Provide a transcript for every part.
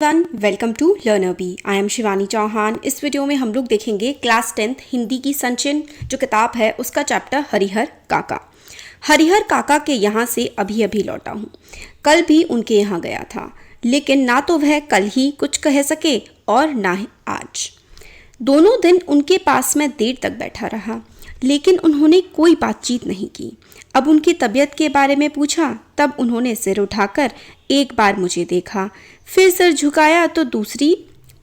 Welcome to Learner Bee. I am Shivani Chauhan. इस video में हम लोग देखेंगे क्लास 10th हिंदी की संचयन जो किताब है उसका चैप्टर हरिहर काका। हरिहर काका के यहाँ से अभी अभी लौटा हूँ। कल भी उनके यहाँ गया था, लेकिन ना तो वह कल ही कुछ कह सके और ना ही आज। दोनों दिन उनके पास मैं देर तक बैठा रहा, लेकिन उन्होंने कोई बातचीत नहीं की। अब उनकी तबीयत के बारे में पूछा, तब उन्होंने सिर उठाकर एक बार मुझे देखा, फिर सिर झुकाया तो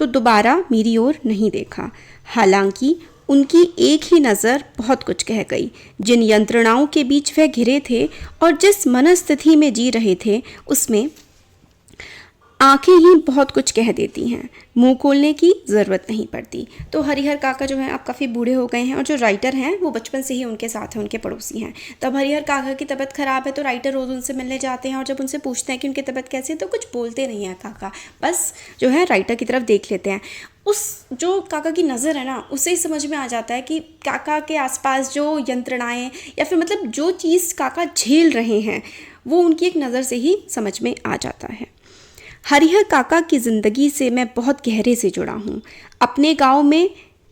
दोबारा मेरी ओर नहीं देखा। हालांकि उनकी एक ही नज़र बहुत कुछ कह गई। जिन यंत्रणाओं के बीच वह घिरे थे और जिस मनस्थिति में जी रहे थे, उसमें आंखें ही बहुत कुछ कह देती हैं, मुंह खोलने की ज़रूरत नहीं पड़ती। तो हरिहर काका जो हैं अब काफ़ी बूढ़े हो गए हैं और जो राइटर हैं वो बचपन से ही उनके साथ हैं, उनके पड़ोसी हैं। तब हरिहर काका की तबीयत ख़राब है तो राइटर रोज़ उनसे मिलने जाते हैं और जब उनसे पूछते हैं कि उनकी तबीयत कैसी है तो कुछ बोलते नहीं हैं काका, बस जो है राइटर की तरफ देख लेते हैं। उस जो काका की नज़र है ना, उससे ही समझ में आ जाता है कि काका के आसपास जो यंत्रणाएँ या फिर मतलब जो चीज़ काका झेल रहे हैं वो उनकी एक नज़र से ही समझ में आ जाता है। हरिहर काका की ज़िंदगी से मैं बहुत गहरे से जुड़ा हूँ। अपने गांव में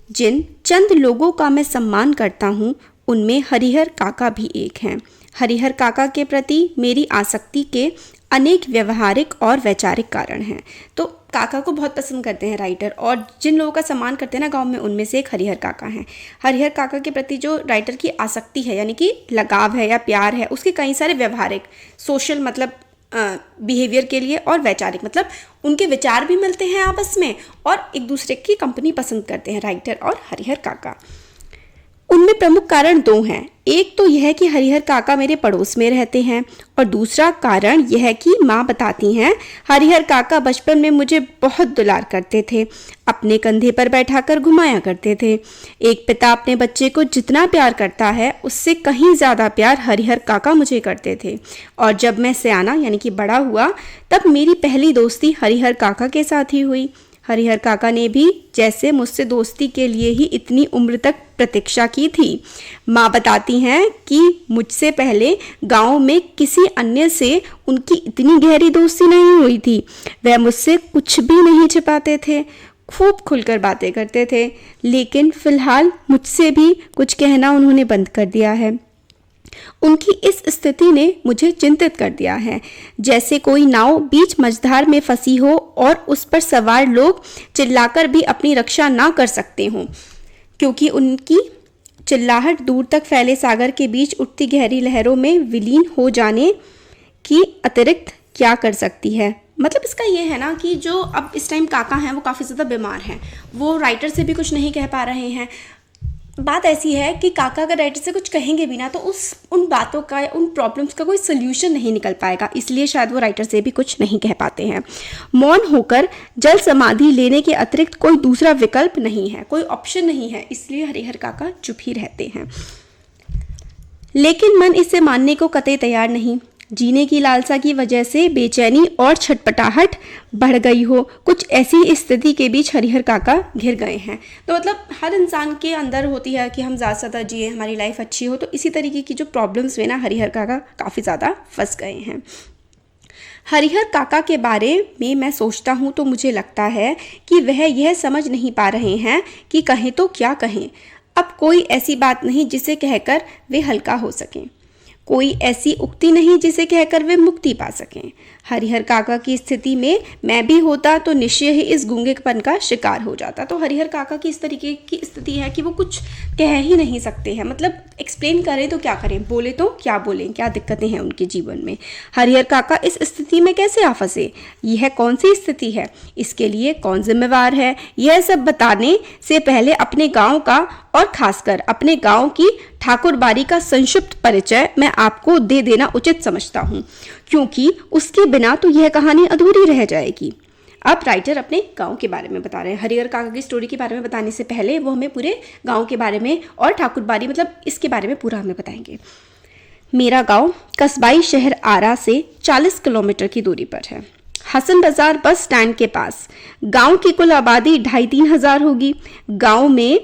जिन चंद लोगों का मैं सम्मान करता हूँ, उनमें हरिहर काका भी एक हैं। हरिहर काका के प्रति मेरी आसक्ति के अनेक व्यवहारिक और वैचारिक कारण हैं। तो काका को बहुत पसंद करते हैं राइटर, और जिन लोगों का सम्मान करते हैं ना गांव में, उनमें से एक हरिहर काका हैं। हरिहर काका के प्रति जो राइटर की आसक्ति है, यानी कि लगाव है या प्यार है, उसके कई सारे व्यवहारिक सोशल मतलब बिहेवियर के लिए और वैचारिक मतलब उनके विचार भी मिलते हैं आपस में और एक दूसरे की कंपनी पसंद करते हैं राइटर और हरिहर काका। उनमें प्रमुख कारण दो हैं। एक तो यह कि हरिहर काका मेरे पड़ोस में रहते हैं और दूसरा कारण यह कि माँ बताती हैं हरिहर काका बचपन में मुझे बहुत दुलार करते थे, अपने कंधे पर बैठाकर घुमाया करते थे। एक पिता अपने बच्चे को जितना प्यार करता है उससे कहीं ज़्यादा प्यार हरिहर काका मुझे करते थे। और जब मैं सयाना यानी कि बड़ा हुआ, तब मेरी पहली दोस्ती हरिहर काका के साथ ही हुई। हरिहर काका ने भी जैसे मुझसे दोस्ती के लिए ही इतनी उम्र तक प्रतीक्षा की थी। माँ बताती हैं कि मुझसे पहले गांव में किसी अन्य से उनकी इतनी गहरी दोस्ती नहीं हुई थी। वह मुझसे कुछ भी नहीं छिपाते थे, खूब खुलकर बातें करते थे, लेकिन फिलहाल मुझसे भी कुछ कहना उन्होंने बंद कर दिया है। उनकी इस स्थिति ने मुझे चिंतित कर दिया है, जैसे कोई नाव बीच मझधार में फंसी हो और उस पर सवार लोग चिल्लाकर भी अपनी रक्षा ना कर सकते हों, क्योंकि उनकी चिल्लाहट दूर तक फैले सागर के बीच उठती गहरी लहरों में विलीन हो जाने की अतिरिक्त क्या कर सकती है। मतलब इसका ये है ना कि जो अब इस टाइम काका हैं वो काफ़ी ज़्यादा बीमार हैं, वो राइटर से भी कुछ नहीं कह पा रहे हैं। बात ऐसी है कि काका अगर राइटर से कुछ कहेंगे भी ना तो उन बातों का, उन प्रॉब्लम्स का कोई सोल्यूशन नहीं निकल पाएगा, इसलिए शायद वो राइटर से भी कुछ नहीं कह पाते हैं। मौन होकर जल समाधि लेने के अतिरिक्त कोई दूसरा विकल्प नहीं है, कोई ऑप्शन नहीं है, इसलिए हरिहर काका चुप ही रहते हैं। लेकिन मन इसे मानने को कतई तैयार नहीं। जीने की लालसा की वजह से बेचैनी और छटपटाहट बढ़ गई हो, कुछ ऐसी स्थिति के बीच हरिहर काका घिर गए हैं। तो मतलब हर इंसान के अंदर होती है कि हम ज़्यादा से ज़्यादा जिए, हमारी लाइफ अच्छी हो, तो इसी तरीके की जो प्रॉब्लम्स में ना हरिहर काका काफ़ी ज़्यादा फंस गए हैं। हरिहर काका के बारे में मैं सोचता हूँ तो मुझे लगता है कि वह यह समझ नहीं पा रहे हैं कि कहें तो क्या कहें। अब कोई ऐसी बात नहीं जिसे कहकर वे हल्का हो सकें, कोई ऐसी उक्ति नहीं जिसे कहकर वे मुक्ति पा सकें। हरिहर काका की स्थिति में मैं भी होता तो निश्चय ही इस गूंगेपन का शिकार हो जाता। तो हरिहर काका की इस तरीके की स्थिति है कि वो कुछ कह ही नहीं सकते हैं, मतलब एक्सप्लेन करें तो क्या करें, बोले तो क्या बोलें, क्या दिक्कतें हैं उनके जीवन में। हरिहर काका इस स्थिति में कैसे आ फंसे, यह कौन सी स्थिति है, इसके लिए कौन जिम्मेवार है, यह सब बताने से पहले अपने गाँव का और खासकर अपने गाँव की ठाकुरबाड़ी का संक्षिप्त परिचय मैं आपको दे देना उचित समझता हूँ, क्योंकि उसके बिना तो यह कहानी अधूरी रह जाएगी। अब राइटर अपने गांव के बारे में बता रहे हैं। हरिहर काका की स्टोरी के बारे में बताने से पहले वो हमें पूरे गांव के बारे में और ठाकुरबाड़ी मतलब इसके बारे में पूरा हमें बताएंगे। मेरा गांव कस्बाई शहर आरा से 40 किलोमीटर की दूरी पर है, हसन बाजार बस स्टैंड के पास। गांव की कुल आबादी 2500-3000 होगी। गांव में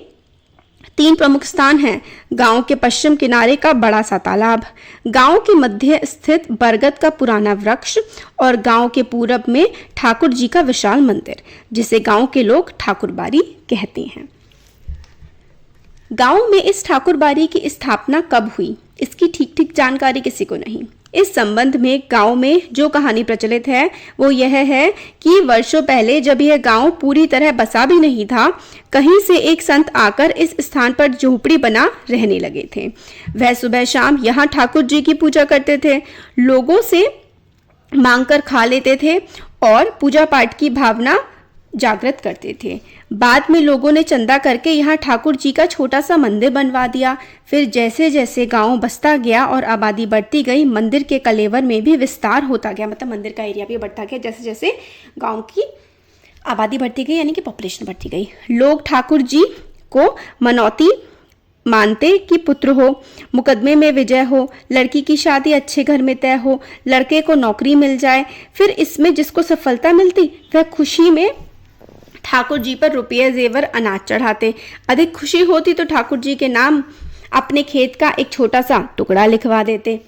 तीन प्रमुख स्थान हैं। गांव के पश्चिम किनारे का बड़ा सा तालाब, गांव के मध्य स्थित बरगद का पुराना वृक्ष और गांव के पूरब में ठाकुर जी का विशाल मंदिर, जिसे गांव के लोग ठाकुरबाड़ी कहते हैं। गांव में इस ठाकुरबाड़ी की स्थापना कब हुई, इसकी ठीक ठीक जानकारी किसी को नहीं। इस संबंध में गांव में जो कहानी प्रचलित है वो यह है कि वर्षों पहले जब यह गांव पूरी तरह बसा भी नहीं था, कहीं से एक संत आकर इस स्थान पर झोपड़ी बना रहने लगे थे। वह सुबह शाम यहाँ ठाकुर जी की पूजा करते थे, लोगों से मांगकर खा लेते थे और पूजा पाठ की भावना जागृत करते थे। बाद में लोगों ने चंदा करके यहाँ ठाकुर जी का छोटा सा मंदिर बनवा दिया। फिर जैसे जैसे गांव बसता गया और आबादी बढ़ती गई, मंदिर के कलेवर में भी विस्तार होता गया, मतलब मंदिर का एरिया भी बढ़ता गया जैसे जैसे गांव की आबादी बढ़ती गई, यानी कि पॉपुलेशन बढ़ती गई। लोग ठाकुर जी को मनौती मानते कि पुत्र हो, मुकदमे में विजय हो, लड़की की शादी अच्छे घर में तय हो, लड़के को नौकरी मिल जाए। फिर इसमें जिसको सफलता मिलती वह खुशी में ठाकुर जी पर रुपये जेवर अनाज चढ़ाते। अधिक खुशी होती तो ठाकुर जी के नाम अपने खेत का एक छोटा सा टुकड़ा लिखवा देते।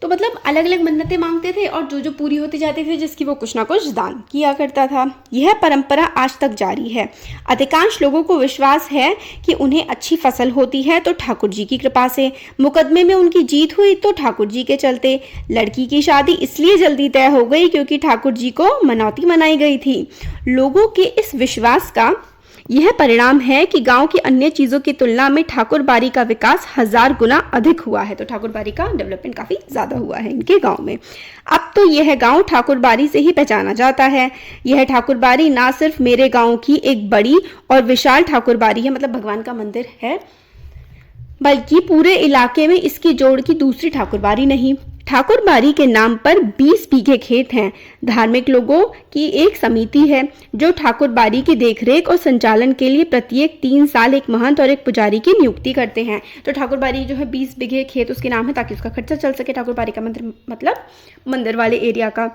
तो मतलब अलग अलग मन्नतें मांगते थे और जो जो पूरी होती जाती थी जिसकी वो कुछ ना कुछ दान किया करता था। यह परंपरा आज तक जारी है। अधिकांश लोगों को विश्वास है कि उन्हें अच्छी फसल होती है तो ठाकुर जी की कृपा से, मुकदमे में उनकी जीत हुई तो ठाकुर जी के चलते, लड़की की शादी इसलिए जल्दी तय हो गई क्योंकि ठाकुर जी को मनौती मनाई गई थी। लोगों के इस विश्वास का यह परिणाम है कि गांव की अन्य चीजों की तुलना में ठाकुरबाड़ी का विकास 1000 गुना अधिक हुआ है। तो ठाकुरबाड़ी का डेवलपमेंट काफी ज्यादा हुआ है इनके गांव में। अब तो यह गांव ठाकुरबाड़ी से ही पहचाना जाता है। यह ठाकुरबाड़ी ना सिर्फ मेरे गांव की एक बड़ी और विशाल ठाकुरबाड़ी है, मतलब भगवान का मंदिर है, बल्कि पूरे इलाके में इसकी जोड़ की दूसरी ठाकुरबाड़ी नहीं। ठाकुरबाड़ी के नाम पर 20 बीघे खेत हैं। धार्मिक लोगों की एक समिति है जो ठाकुरबाड़ी की देखरेख और संचालन के लिए प्रत्येक 3 साल एक महंत और एक पुजारी की नियुक्ति करते हैं। तो ठाकुरबाड़ी जो है 20 बीघे खेत उसके नाम है ताकि उसका खर्चा चल सके। ठाकुरबाड़ी का मंदिर मतलब मंदिर वाले एरिया का,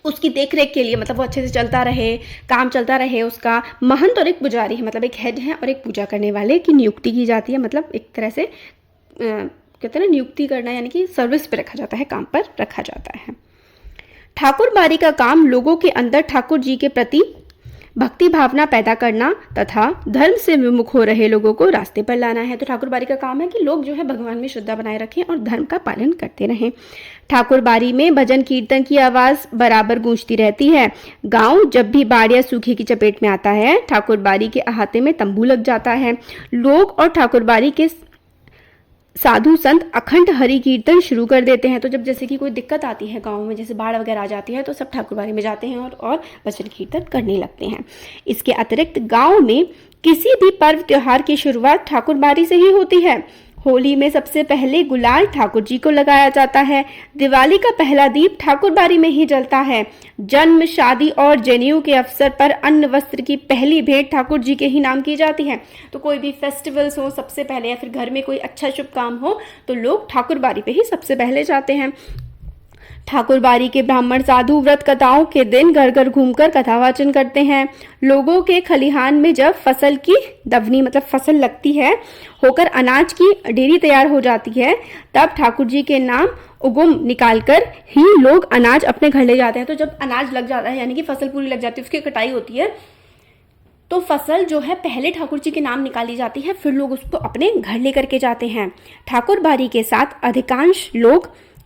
उसकी देखरेख के लिए, मतलब वो अच्छे से चलता रहे, काम चलता रहे उसका। महंत और एक पुजारी है, मतलब एक हेड है और एक पूजा करने वाले की नियुक्ति की जाती है। मतलब एक तरह से कहते हैं ना नियुक्ति करना, यानी कि सर्विस पे रखा जाता है, काम पर रखा जाता है। ठाकुरबाड़ी का काम लोगों के अंदर ठाकुर जी के प्रति भक्ति भावना पैदा करना तथा धर्म से विमुख हो रहे लोगों को रास्ते पर लाना है। तो ठाकुरबाड़ी का काम है कि लोग जो है भगवान में श्रद्धा बनाए रखें और धर्म का पालन करते रहें। ठाकुरबाड़ी में भजन कीर्तन की आवाज बराबर गूंजती रहती है। गांव जब भी बाढ़ या सूखे की चपेट में आता है, ठाकुरबाड़ी के अहाते में तंबू लग जाता है। लोग और ठाकुरबाड़ी के साधु संत अखंड हरि कीर्तन शुरू कर देते हैं। तो जब जैसे कि कोई दिक्कत आती है गांव में, जैसे बाढ़ वगैरह आ जाती है, तो सब ठाकुरबाड़ी में जाते हैं और भजन कीर्तन करने लगते हैं। इसके अतिरिक्त गांव में किसी भी पर्व त्योहार की शुरुआत ठाकुरबाड़ी से ही होती है। होली में सबसे पहले गुलाल ठाकुर जी को लगाया जाता है। दिवाली का पहला दीप ठाकुरबाड़ी में ही जलता है। जन्म, शादी और जनेऊ के अवसर पर अन्न वस्त्र की पहली भेंट ठाकुर जी के ही नाम की जाती है। तो कोई भी फेस्टिवल्स हो सबसे पहले, या फिर घर में कोई अच्छा शुभ काम हो तो लोग ठाकुरबाड़ी पे ही सबसे पहले जाते हैं। ठाकुरबाड़ी के ब्राह्मण साधु व्रत कथाओं के दिन घर घर घूमकर कथा वाचन करते हैं। लोगों के खलिहान में जब फसल की दवनी, मतलब फसल लगती है, होकर अनाज की ढेरी तैयार हो जाती है, तब ठाकुर जी के नाम उगुम निकालकर ही लोग अनाज अपने घर ले जाते हैं। तो जब अनाज लग जाता है, यानी कि फसल पूरी लग जाती है, उसकी कटाई होती है, तो फसल जो है पहले ठाकुर जी के नाम निकाली जाती है, फिर लोग उसको अपने घर लेकर के जाते हैं। ठाकुरबाड़ी के साथ अधिकांश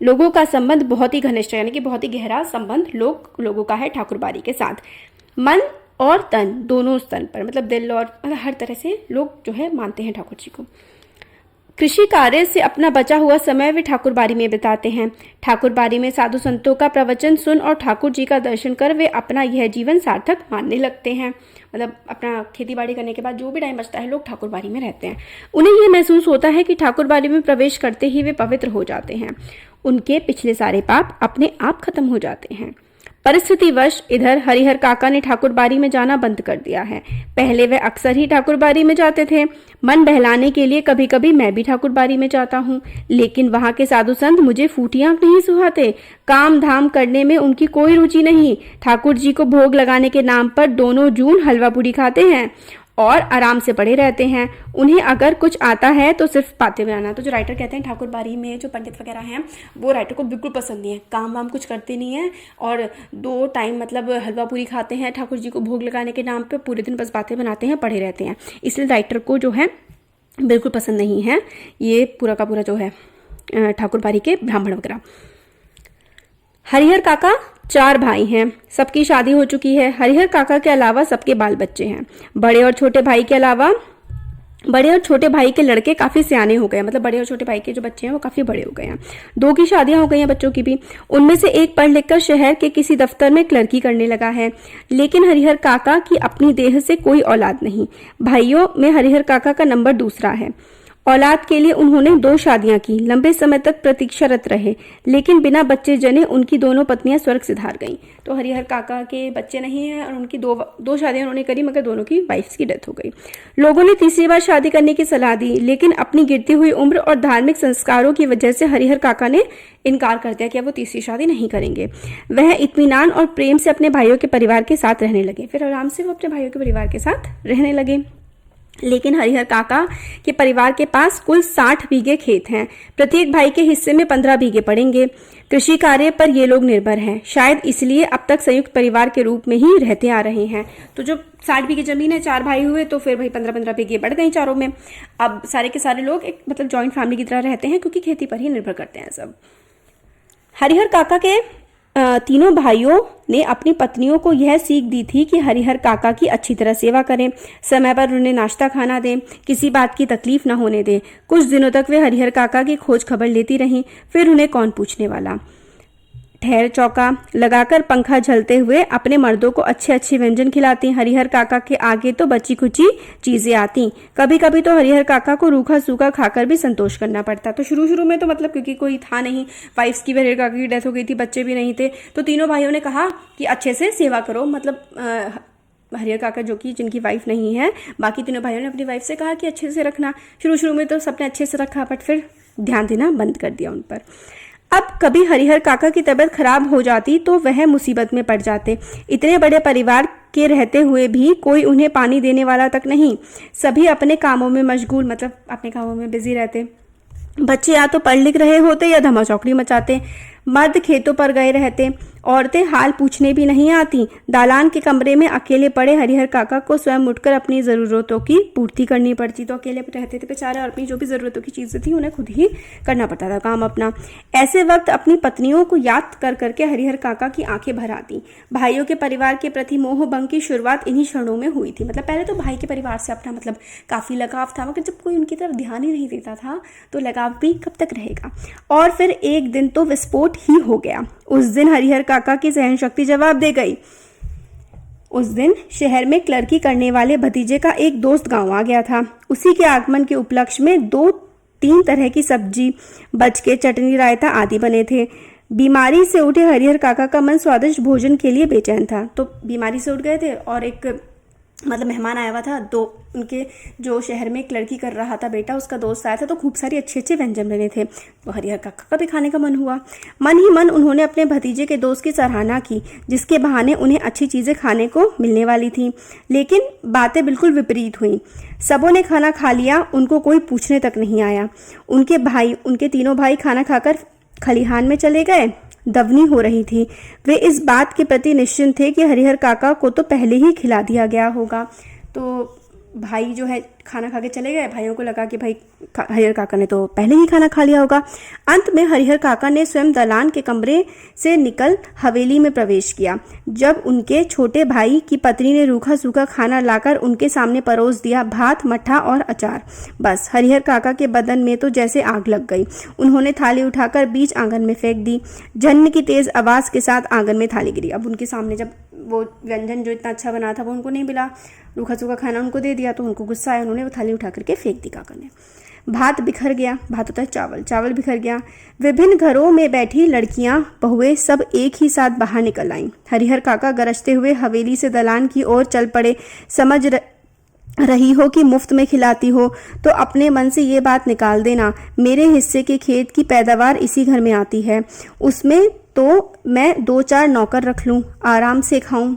लोगों का संबंध बहुत ही घनिष्ठ है, यानी कि बहुत ही गहरा संबंध लोगों का है ठाकुरबाड़ी के साथ। मन और तन दोनों स्तर पर, मतलब दिल और मतलब हर तरह से लोग जो है मानते हैं ठाकुर जी को। कृषि कार्य से अपना बचा हुआ समय वे ठाकुरबाड़ी में बिताते हैं। ठाकुरबाड़ी में साधु संतों का प्रवचन सुन और ठाकुर जी का दर्शन कर वे अपना यह जीवन सार्थक मानने लगते हैं। मतलब अपना खेती बाड़ी करने के बाद जो भी टाइम बचता है लोग ठाकुरबाड़ी में रहते हैं। उन्हें यह महसूस होता है कि ठाकुरबाड़ी में प्रवेश करते ही वे पवित्र हो जाते हैं। उनके पिछले सारे पाप अपने आप खत्म हो जाते हैं। परिस्थितिवश इधर हरिहर काका ने ठाकुरबाड़ी में जाना बंद कर दिया है। पहले वे अक्सर ही ठाकुरबाड़ी में जाते थे। मन बहलाने के लिए कभी कभी मैं भी ठाकुरबाड़ी में जाता हूँ, लेकिन वहाँ के साधु संत मुझे फूटी आंख नहीं सुहाते। काम धाम करने में उनकी कोई रुचि नहीं। ठाकुर जी को भोग लगाने के नाम पर दोनों जून हलवा पूरी खाते हैं और आराम से पड़े रहते हैं। उन्हें अगर कुछ आता है तो सिर्फ बातें बनाना। तो जो राइटर कहते हैं ठाकुर बाड़ी में जो पंडित वगैरह हैं वो राइटर को बिल्कुल पसंद नहीं है, काम वाम कुछ करते नहीं हैं और 2 टाइम मतलब हलवा पूरी खाते हैं ठाकुर जी को भोग लगाने के नाम पे, पूरे दिन बस बातें बनाते हैं, पढ़े रहते हैं। इसलिए राइटर को जो है बिल्कुल पसंद नहीं है ये पूरा का पूरा जो है ठाकुर बाड़ी के ब्राह्मण वगैरह। हरिहर काका 4 भाई हैं, सबकी शादी हो चुकी है। हरिहर काका के अलावा सबके बाल बच्चे हैं। बड़े और छोटे भाई के लड़के काफी सियाने हो गए, मतलब बड़े और छोटे भाई के जो बच्चे हैं वो काफी बड़े हो गए हैं। 2 की शादियां हो गई हैं बच्चों की भी। उनमें से एक पढ़ लिखकर शहर के किसी दफ्तर में क्लर्की करने लगा है। लेकिन हरिहर काका की अपनी देह से कोई औलाद नहीं। भाइयों में हरिहर काका का नंबर दूसरा है। औलाद के लिए उन्होंने 2 शादियां की, लंबे समय तक प्रतीक्षारत रहे, लेकिन बिना बच्चे जने उनकी दोनों पत्नियां स्वर्ग सिधार गईं। तो हरिहर काका के बच्चे नहीं हैं और उनकी दो शादियां उन्होंने करी, मगर दोनों की वाइफ्स की डेथ हो गई। लोगों ने तीसरी बार शादी करने की सलाह दी, लेकिन अपनी गिरती हुई उम्र और धार्मिक संस्कारों की वजह से हरिहर काका ने इनकार कर दिया कि अब वो तीसरी शादी नहीं करेंगे। वह इत्मीनान और प्रेम से अपने भाइयों के परिवार के साथ रहने लगे। फिर आराम से वो अपने भाइयों के परिवार के साथ रहने लगे। लेकिन हरिहर काका के परिवार के पास कुल 60 बीघे खेत हैं। प्रत्येक भाई के हिस्से में 15 बीघे पड़ेंगे। कृषि कार्य पर ये लोग निर्भर हैं, शायद इसलिए अब तक संयुक्त परिवार के रूप में ही रहते आ रहे हैं। तो जो 60 बीघे जमीन है, 4 भाई हुए तो फिर भाई 15-15 बीघे बढ़ गई चारों में। अब सारे के सारे लोग एक मतलब जॉइंट फैमिली की तरह रहते हैं, क्योंकि खेती पर ही निर्भर करते हैं सब। हरिहर काका के तीनों भाइयों ने अपनी पत्नियों को यह सीख दी थी कि हरिहर काका की अच्छी तरह सेवा करें, समय पर उन्हें नाश्ता खाना दें, किसी बात की तकलीफ न होने दें। कुछ दिनों तक वे हरिहर काका की खोज खबर लेती रहीं, फिर उन्हें कौन पूछने वाला। ठहर चौका लगाकर पंखा झलते हुए अपने मर्दों को अच्छे अच्छे व्यंजन खिलाती। हरिहर काका के आगे तो बची खुची चीजें आती। कभी कभी तो हरिहर काका को रूखा सूखा खाकर भी संतोष करना पड़ता। तो शुरू में तो मतलब क्योंकि कोई था नहीं, वाइफ्स की भी हरिहर काका की डेथ हो गई थी, बच्चे भी नहीं थे, तो तीनों भाइयों ने कहा कि अच्छे से सेवा करो। मतलब हरिहर काका जो कि जिनकी वाइफ नहीं है, बाकी तीनों भाइयों ने अपनी वाइफ से कहा कि अच्छे से रखना। शुरू में तो सबने अच्छे से रखा, बट फिर ध्यान देना बंद कर दिया उन पर। अब कभी हरिहर काका की तबीयत खराब हो जाती तो वह मुसीबत में पड़ जाते। इतने बड़े परिवार के रहते हुए भी कोई उन्हें पानी देने वाला तक नहीं। सभी अपने कामों में मशगूल, मतलब अपने कामों में बिजी रहते। बच्चे या तो पढ़ लिख रहे होते या धमाचौकड़ी मचाते। मर्द खेतों पर गए रहते। औरतें हाल पूछने भी नहीं आती। दालान के कमरे में अकेले पड़े हरिहर काका को स्वयं उठकर अपनी ज़रूरतों की पूर्ति करनी पड़ती। तो अकेले रहते थे बेचारे और अपनी जो भी ज़रूरतों की चीज़ें थी उन्हें खुद ही करना पड़ता था काम अपना। ऐसे वक्त अपनी पत्नियों को याद कर करके हरिहर काका की आंखें भर आती। भाइयों के परिवार के प्रति मोह भंग की शुरुआत इन्हीं क्षणों में हुई थी। मतलब पहले तो भाई के परिवार से अपना मतलब काफ़ी लगाव था, मगर जब कोई उनकी तरफ ध्यान ही नहीं देता था तो लगाव भी कब तक रहेगा। और फिर एक दिन तो विस्फोट ही हो गया। उस दिन हरिहर काका की सहन शक्ति जवाब दे गई। उस दिन शहर में क्लर्की करने वाले भतीजे का एक दोस्त गांव आ गया था। उसी के आगमन के उपलक्ष्य में 2-3 तरह की सब्जी, बचके, चटनी, रायता आदि बने थे। बीमारी से उठे हरिहर काका का मन स्वादिष्ट भोजन के लिए बेचैन था। तो बीमारी से उठ गए थे और एक मतलब मेहमान आया हुआ था, 2 उनके जो शहर में क्लर्की कर रहा था बेटा, उसका दोस्त आया था, तो खूब सारी अच्छे अच्छे व्यंजन बने थे। तो हरिहर काका का भी खाने का मन हुआ। मन ही मन उन्होंने अपने भतीजे के दोस्त की सराहना की, जिसके बहाने उन्हें अच्छी चीज़ें खाने को मिलने वाली थी। लेकिन बातें बिल्कुल विपरीत हुई। सबों ने खाना खा लिया, उनको कोई पूछने तक नहीं आया। उनके तीनों भाई खाना खाकर खलिहान में चले गए। दवनी हो रही थी। वे इस बात के प्रति निश्चिंत थे कि हरिहर काका को तो पहले ही खिला दिया गया होगा। तो भाई जो है खाना खा के चले गए। भाइयों को लगा कि भाई हरिहर काका ने तो पहले ही खाना खा लिया होगा। अंत में हरिहर काका ने स्वयं दलान के कमरे से निकल हवेली में प्रवेश किया। जब उनके छोटे भाई की पत्नी ने रूखा सूखा खाना लाकर उनके सामने परोस दिया, भात, मट्ठा और अचार, बस हरिहर काका के बदन में तो जैसे आग लग गई। उन्होंने थाली उठाकर बीच आंगन में फेंक दी। झन्न की तेज आवाज के साथ आंगन में थाली गिरी। अब उनके सामने जब वो व्यंजन जो इतना अच्छा बना था वो उनको नहीं मिला, रूखा सूखा खाना उनको दे दिया, तो उनको गुस्सा आया। उन्होंने वो थाली उठा करके फेंक दी काका ने। भात बिखर गया। भात होता है चावल, चावल बिखर गया। विभिन्न घरों में बैठी लड़कियां, बहुएं सब एक ही साथ बाहर निकल आईं। हरिहर काका गरजते हुए हवेली से दलान की ओर चल पड़े। समझ रही हो कि मुफ्त में खिलाती हो तो अपने मन से ये बात निकाल देना, मेरे हिस्से के खेत की पैदावार इसी घर में आती है, उसमें तो मैं 2-4 नौकर रख लूं, आराम से खाऊं।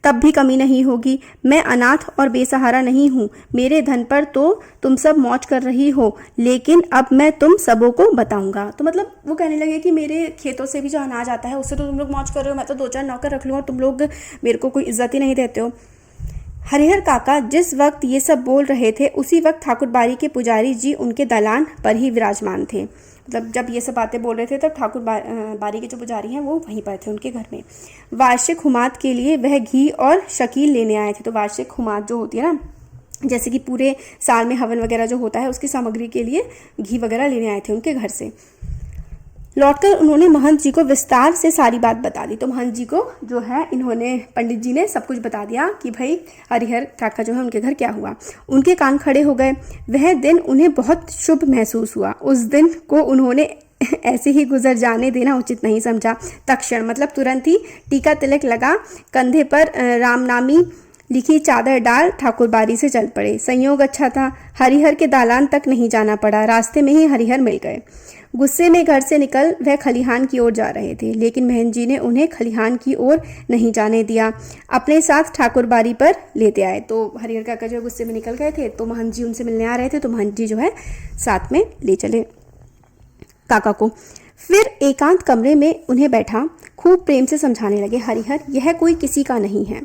तब भी कमी नहीं होगी। मैं अनाथ और बेसहारा नहीं हूँ। मेरे धन पर तो तुम सब मौज कर रही हो, लेकिन अब मैं तुम सबों को बताऊंगा। तो मतलब वो कहने लगे कि मेरे खेतों से भी जो अनाज आता है उससे तो तुम लोग मौज कर रहे हो, मैं तो 2-4 नौकर रख लूँ और तुम लोग मेरे को कोई इज्जत ही नहीं देते हो। हरिहर काका जिस वक्त ये सब बोल रहे थे उसी वक्त ठाकुर बाड़ी के पुजारी जी उनके दलान पर ही विराजमान थे। मतलब जब ये सब बातें बोल रहे थे तब ठाकुर बाड़ी के जो पुजारी हैं वो वहीं पर थे उनके घर में। वार्षिक हुमात के लिए वह घी और शकील लेने आए थे। तो वार्षिक हुमात जो होती है ना, जैसे कि पूरे साल में हवन वगैरह जो होता है उसकी सामग्री के लिए घी वगैरह लेने आए थे उनके घर से। लौटकर उन्होंने महंत जी को विस्तार से सारी बात बता दी। तो महंत जी को जो है इन्होंने, पंडित जी ने सब कुछ बता दिया कि भाई हरिहर काका जो है उनके घर क्या हुआ। उनके कान खड़े हो गए। वह दिन उन्हें बहुत शुभ महसूस हुआ। उस दिन को उन्होंने ऐसे ही गुजर जाने देना उचित नहीं समझा। तक्षण मतलब तुरंत ही टीका तिलक लगा, कंधे पर रामनामी लिखी चादर डाल ठाकुर बाड़ी से चल पड़े। संयोग अच्छा था, हरिहर के दालान तक नहीं जाना पड़ा। रास्ते में ही हरिहर मिल गए। गुस्से में घर से निकल वह खलिहान की ओर जा रहे थे, लेकिन महंत जी ने उन्हें खलिहान की ओर नहीं जाने दिया, अपने साथ ठाकुर बाड़ी पर लेते आए। तो हरिहर काका जो गुस्से में निकल गए थे तो महंत जी उनसे मिलने आ रहे थे, तो महंत जी जो है साथ में ले चले काका को। फिर एकांत कमरे में उन्हें बैठा खूब प्रेम से समझाने लगे, हरिहर यह कोई किसी का नहीं है,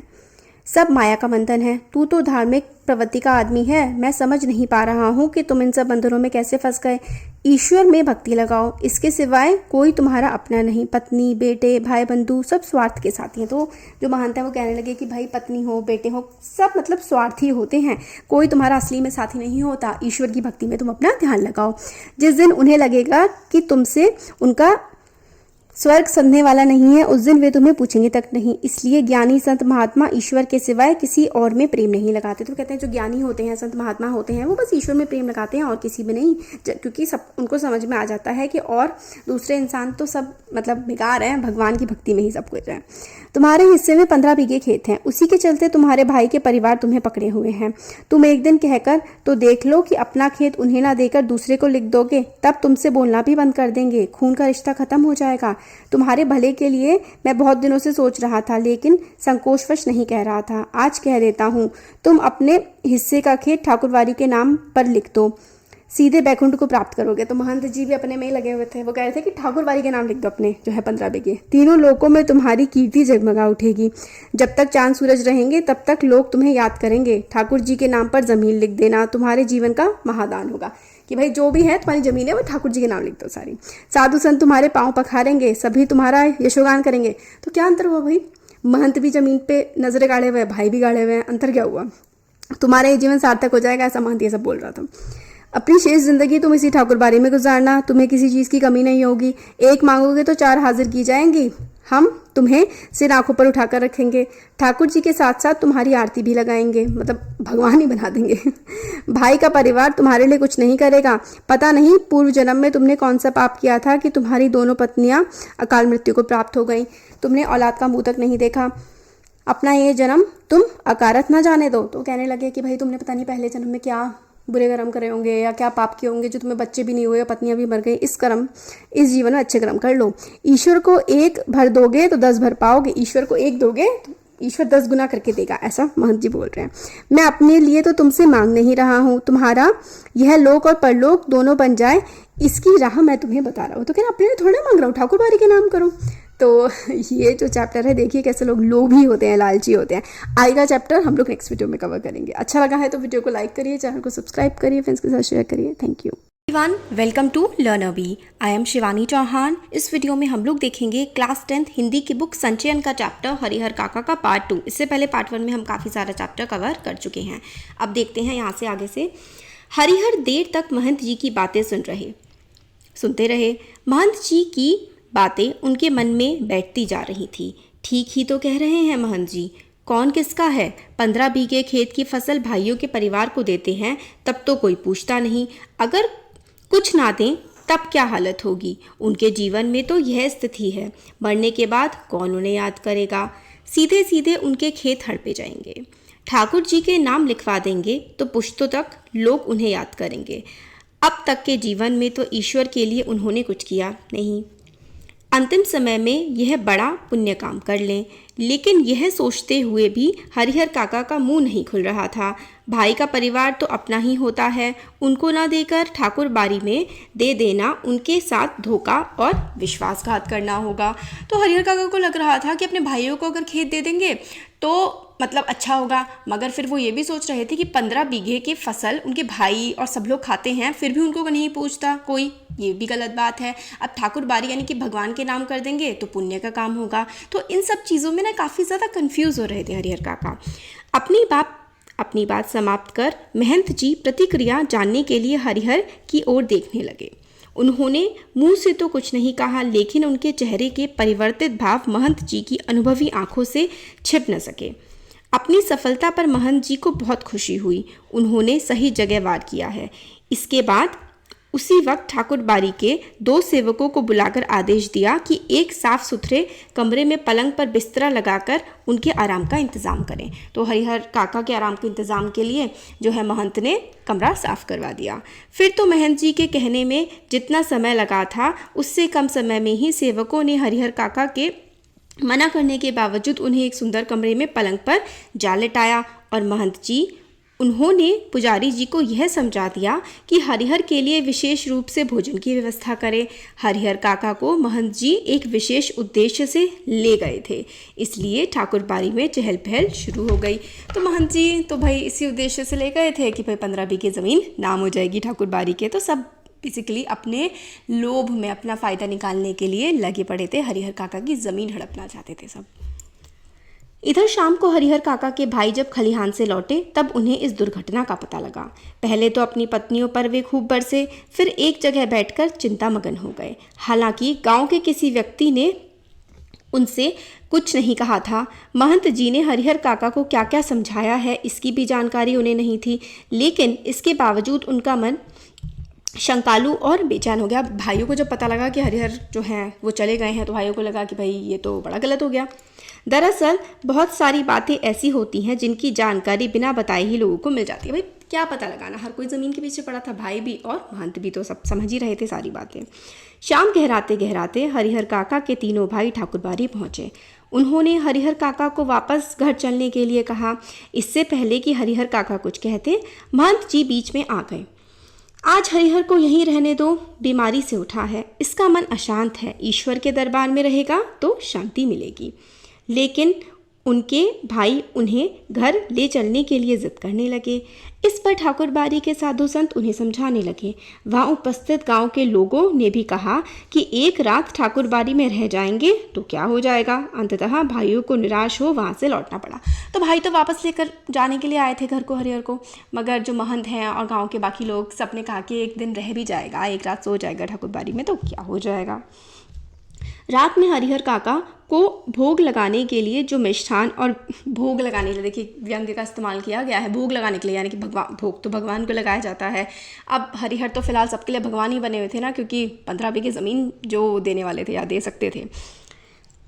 सब माया का बंधन है। तू तो धार्मिक प्रवृत्ति का आदमी है। मैं समझ नहीं पा रहा हूँ कि तुम इन सब बंधनों में कैसे फंस गए। ईश्वर में भक्ति लगाओ, इसके सिवाय कोई तुम्हारा अपना नहीं। पत्नी, बेटे, भाई, बंधु सब स्वार्थ के साथी हैं। तो जो महंत है वो कहने लगे कि भाई पत्नी हो, बेटे हो, सब मतलब स्वार्थी होते हैं, कोई तुम्हारा असली में साथी नहीं होता। ईश्वर की भक्ति में तुम अपना ध्यान लगाओ। जिस दिन उन्हें लगेगा कि तुमसे उनका स्वर्ग सधने वाला नहीं है, उस दिन वे तुम्हें पूछेंगे तक नहीं। इसलिए ज्ञानी संत महात्मा ईश्वर के सिवाय किसी और में प्रेम नहीं लगाते। तो कहते हैं जो ज्ञानी होते हैं, संत महात्मा होते हैं, वो बस ईश्वर में प्रेम लगाते हैं और किसी में नहीं, क्योंकि सब उनको समझ में आ जाता है कि और दूसरे इंसान तो सब मतलब बेकार हैं, भगवान की भक्ति में ही सब कुछ है। तुम्हारे हिस्से में 15 बीघे खेत हैं, उसी के चलते तुम्हारे भाई के परिवार तुम्हें पकड़े हुए हैं। तुम एक दिन कहकर तो देख लो कि अपना खेत उन्हें ना देकर दूसरे को लिख दोगे, तब तुमसे बोलना भी बंद कर देंगे, खून का रिश्ता खत्म हो जाएगा। तुम्हारे भले के लिए मैं बहुत दिनों से सोच रहा था, लेकिन संकोचवश नहीं कह रहा था। आज कह देता हूँ, तुम अपने हिस्से का खेत ठाकुरबाड़ी के नाम पर लिख दो, सीधे बैकुंठ को प्राप्त करोगे। तो महंत जी भी अपने में ही लगे हुए थे। वो कह रहे थे कि ठाकुरबाड़ी के नाम लिख दो अपने जो है 15 बीघे, तीनों लोकों में तुम्हारी कीर्ति जगमगा उठेगी। जब तक चांद सूरज रहेंगे तब तक लोग तुम्हें याद करेंगे। ठाकुर जी के नाम पर जमीन लिख देना, तुम्हारे जीवन का महादान होगा। कि भाई जो भी है तुम्हारी जमीन है वो ठाकुर जी के नाम लिख दो सारी। साधु संत तुम्हारे पांव पखारेंगे, सभी तुम्हारा यशोगान करेंगे। तो क्या अंतर हुआ भाई, महंत भी जमीन पे नजरें गाड़े हुए, भाई भी गाड़े हुए हैं, अंतर क्या हुआ? तुम्हारा ये जीवन सार्थक हो जाएगा, ऐसा महंत ये सब बोल रहा था। अपनी शेष जिंदगी तुम इसी ठाकुरबाड़ी में गुजारना, तुम्हें किसी चीज़ की कमी नहीं होगी। एक मांगोगे तो 4 हाजिर की जाएंगी। हम तुम्हें सिर आंखों पर उठाकर रखेंगे, ठाकुर जी के साथ साथ तुम्हारी आरती भी लगाएंगे, मतलब भगवान ही बना देंगे। भाई का परिवार तुम्हारे लिए कुछ नहीं करेगा। पता नहीं पूर्व जन्म में तुमने कौन सा पाप किया था कि तुम्हारी दोनों पत्नियां अकाल मृत्यु को प्राप्त हो गई। तुमने औलाद का मुंह तक नहीं देखा। अपना ये जन्म तुम अकारत ना जाने दो। तो कहने लगे कि भाई तुमने पता नहीं पहले जन्म में क्या बुरे कर्म करे होंगे या क्या पाप किए होंगे जो तुम्हें बच्चे भी नहीं हुए, पत्नियां भी मर गई। इस जीवन में अच्छे कर्म कर लो। ईश्वर को 1 भर दोगे तो 10 भर पाओगे, ईश्वर को 1 दोगे तो ईश्वर 10 गुना करके देगा, ऐसा महंत जी बोल रहे हैं। मैं अपने लिए तो तुमसे मांग नहीं रहा हूँ, तुम्हारा यह लोक और परलोक दोनों बन जाए, इसकी राह मैं तुम्हें बता रहा हूँ। तो क्या अपने लिए थोड़ा मांग रहा हूँ, ठाकुरबाड़ी के नाम करो। तो ये जो चैप्टर है देखिए कैसे लोग लोभी होते हैं, लालची होते हैं। आएगा चैप्टर हम लोग नेक्स्ट वीडियो में कवर करेंगे। अच्छा लगा है तो वीडियो को लाइक करिए, चैनल को सब्सक्राइब करिए, फ्रेंड्स के साथ शेयर करिए। Thank you everyone, welcome to Learner Bee. I am Shivani Chauhan. इस वीडियो में हम लोग देखेंगे क्लास 10th हिंदी की बुक संचयन का चैप्टर हरिहर काका का पार्ट 2। इससे पहले पार्ट 1 में हम काफ़ी सारा चैप्टर कवर कर चुके हैं। अब देखते हैं यहाँ से आगे से। हरिहर देर तक महंत जी की बातें सुनते रहे। महंत जी की बातें उनके मन में बैठती जा रही थी। ठीक ही तो कह रहे हैं महंत जी, कौन किसका है? 15 बीघे खेत की फसल भाइयों के परिवार को देते हैं तब तो कोई पूछता नहीं, अगर कुछ ना दें तब क्या हालत होगी? उनके जीवन में तो यह स्थिति है, मरने के बाद कौन उन्हें याद करेगा? सीधे सीधे उनके खेत हड़पे जाएंगे। ठाकुर जी के नाम लिखवा देंगे तो पुश्तों तक लोग उन्हें याद करेंगे। अब तक के जीवन में तो ईश्वर के लिए उन्होंने कुछ किया नहीं, अंतिम समय में यह बड़ा पुण्य काम कर लें, लेकिन यह सोचते हुए भी हरिहर काका का मुंह नहीं खुल रहा था। भाई का परिवार तो अपना ही होता है, उनको ना देकर ठाकुर बारी में दे देना उनके साथ धोखा और विश्वासघात करना होगा। तो हरिहर काका को लग रहा था कि अपने भाइयों को अगर खेत दे देंगे तो मतलब अच्छा होगा, मगर फिर वो ये भी सोच रहे थे कि 15 बीघे की फसल उनके भाई और सब लोग खाते हैं, फिर भी उनको नहीं पूछता कोई, ये भी गलत बात है। अब ठाकुर बारी यानी कि भगवान के नाम कर देंगे तो पुण्य का काम होगा। तो इन सब चीज़ों में ना काफ़ी ज़्यादा कंफ्यूज हो रहे थे हरिहर काका। अपनी बात समाप्त कर महंत जी प्रतिक्रिया जानने के लिए हरिहर की ओर देखने लगे। उन्होंने मुंह से तो कुछ नहीं कहा, लेकिन उनके चेहरे के परिवर्तित भाव महंत जी की अनुभवी आंखों से छिप न सके। अपनी सफलता पर महंत जी को बहुत खुशी हुई। उन्होंने सही जगह वार किया है। इसके बाद उसी वक्त ठाकुर बारी के 2 सेवकों को बुलाकर आदेश दिया कि एक साफ सुथरे कमरे में पलंग पर बिस्तरा लगाकर उनके आराम का इंतज़ाम करें। तो हरिहर काका के आराम के इंतज़ाम के लिए जो है महंत ने कमरा साफ करवा दिया। फिर तो महंत जी के कहने में जितना समय लगा था उससे कम समय में ही सेवकों ने हरिहर काका के मना करने के बावजूद उन्हें एक सुंदर कमरे में पलंग पर जा लिटाया और महंत जी उन्होंने पुजारी जी को यह समझा दिया कि हरिहर के लिए विशेष रूप से भोजन की व्यवस्था करें। हरिहर काका को महंत जी एक विशेष उद्देश्य से ले गए थे, इसलिए ठाकुर बारी में चहल पहल शुरू हो गई। तो महंत जी तो भाई इसी उद्देश्य से ले गए थे कि भाई 15 बीघे ज़मीन नाम हो जाएगी ठाकुर बारी के। तो सब बेसिकली अपने लोभ में अपना फ़ायदा निकालने के लिए लगे पड़े थे, हरिहर काका की ज़मीन हड़पना चाहते थे सब। इधर शाम को हरिहर काका के भाई जब खलिहान से लौटे तब उन्हें इस दुर्घटना का पता लगा। पहले तो अपनी पत्नियों पर वे खूब बरसे, फिर एक जगह बैठकर चिंता मगन हो गए। हालांकि गांव के किसी व्यक्ति ने उनसे कुछ नहीं कहा था। महंत जी ने हरिहर काका को क्या क्या समझाया है इसकी भी जानकारी उन्हें नहीं थी, लेकिन इसके बावजूद उनका मन शंकालु और बेचैन हो गया। भाइयों को जब पता लगा कि हरिहर जो हैं वो चले गए हैं तो भाइयों को लगा कि भाई ये तो बड़ा गलत हो गया। दरअसल बहुत सारी बातें ऐसी होती हैं जिनकी जानकारी बिना बताए ही लोगों को मिल जाती है। भाई क्या पता लगाना, हर कोई ज़मीन के पीछे पड़ा था, भाई भी और महंत भी तो सब समझ ही रहे थे सारी बातें। शाम गहराते गहराते हरिहर काका के तीनों भाई ठाकुर बारी पहुँचे। उन्होंने हरिहर काका को वापस घर चलने के लिए कहा। इससे पहले कि हरिहर काका कुछ कहते, महंत जी बीच में आ गए। आज हरिहर को यहीं रहने दो, बीमारी से उठा है, इसका मन अशांत है, ईश्वर के दरबार में रहेगा तो शांति मिलेगी। लेकिन उनके भाई उन्हें घर ले चलने के लिए जिद करने लगे। इस पर ठाकुर बारी के साधु संत उन्हें समझाने लगे। वहाँ उपस्थित गांव के लोगों ने भी कहा कि एक रात ठाकुर बारी में रह जाएंगे तो क्या हो जाएगा। अंततः भाइयों को निराश हो वहाँ से लौटना पड़ा। तो भाई तो वापस लेकर जाने के लिए आए थे घर को हरिहर को, मगर जो महंत हैं और गाँव के बाकी लोग सब ने कहा कि एक दिन रह भी जाएगा, एक रात सो जाएगा ठाकुर बारी में तो क्या हो जाएगा। रात में हरिहर काका को भोग लगाने के लिए जो मिष्ठान और भोग लगाने के लिए, देखिए व्यंग्य का इस्तेमाल किया गया है, भोग लगाने के लिए, यानी कि भगवान, भोग तो भगवान को लगाया जाता है। अब हरिहर तो फिलहाल सबके लिए भगवान ही बने हुए थे ना, क्योंकि 15 बीघे ज़मीन जो देने वाले थे या दे सकते थे,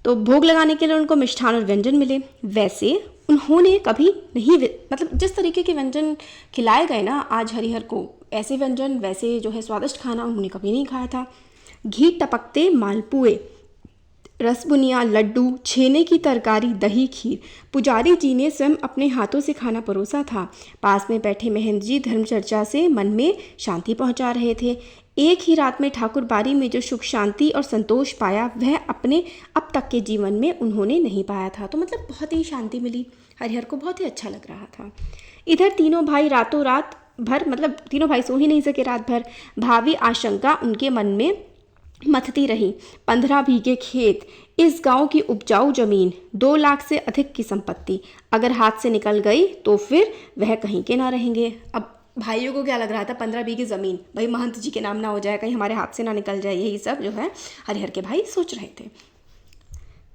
तो भोग लगाने के लिए उनको मिष्ठान और व्यंजन मिले। वैसे उन्होंने कभी नहीं, मतलब जिस तरीके के व्यंजन खिलाए गए ना आज हरिहर को, ऐसे व्यंजन वैसे जो है स्वादिष्ट खाना उन्होंने कभी नहीं खाया था। घी टपकते मालपुए, रसबुनिया, लड्डू, छेने की तरकारी, दही, खीर, पुजारी जी ने स्वयं अपने हाथों से खाना परोसा था। पास में बैठे महंत जी धर्म चर्चा से मन में शांति पहुंचा रहे थे। एक ही रात में ठाकुर बारी में जो सुख शांति और संतोष पाया वह अपने अब तक के जीवन में उन्होंने नहीं पाया था। तो मतलब बहुत ही शांति मिली, हरिहर को बहुत ही अच्छा लग रहा था। इधर तीनों भाई रातों रात भर, मतलब तीनों भाई सो ही नहीं सके रात भर। भावी आशंका उनके मन में मथती रही। 15 बीघे खेत, इस गांव की उपजाऊ जमीन, 2 लाख से अधिक की संपत्ति अगर हाथ से निकल गई तो फिर वह कहीं के ना रहेंगे। अब भाइयों को क्या लग रहा था, 15 बीघे ज़मीन भाई महंत जी के नाम ना हो जाए, कहीं हमारे हाथ से ना निकल जाए, यही सब जो है हरिहर के भाई सोच रहे थे।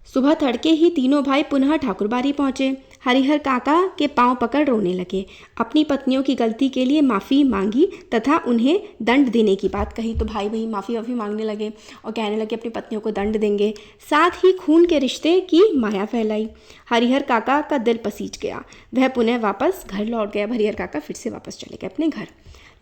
सुबह तड़के ही तीनों भाई पुनः ठाकुर बारी पहुंचे। हरिहर काका के पांव पकड़ रोने लगे, अपनी पत्नियों की गलती के लिए माफ़ी मांगी तथा उन्हें दंड देने की बात कही। तो भाई भाई माफ़ी मांगने लगे और कहने लगे अपनी पत्नियों को दंड देंगे, साथ ही खून के रिश्ते की माया फैलाई। हरिहर काका का दिल पसीज गया, वह पुनः वापस घर लौट गया। हरिहर काका फिर से वापस चले गए अपने घर।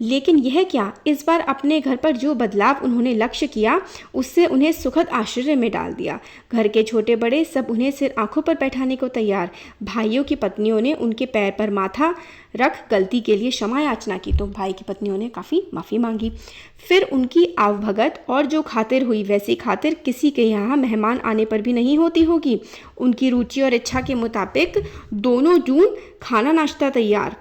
लेकिन यह क्या, इस बार अपने घर पर जो बदलाव उन्होंने लक्ष्य किया उससे उन्हें सुखद आश्चर्य में डाल दिया। घर के छोटे बड़े सब उन्हें सिर आंखों पर बैठाने को तैयार। भाइयों की पत्नियों ने उनके पैर पर माथा रख गलती के लिए क्षमा याचना की, तो भाई की पत्नियों ने काफ़ी माफ़ी मांगी। फिर उनकी आवभगत और जो खातिर हुई वैसी खातिर किसी के यहाँ मेहमान आने पर भी नहीं होती होगी। उनकी रुचि और इच्छा के मुताबिक दोनों जून खाना नाश्ता तैयार।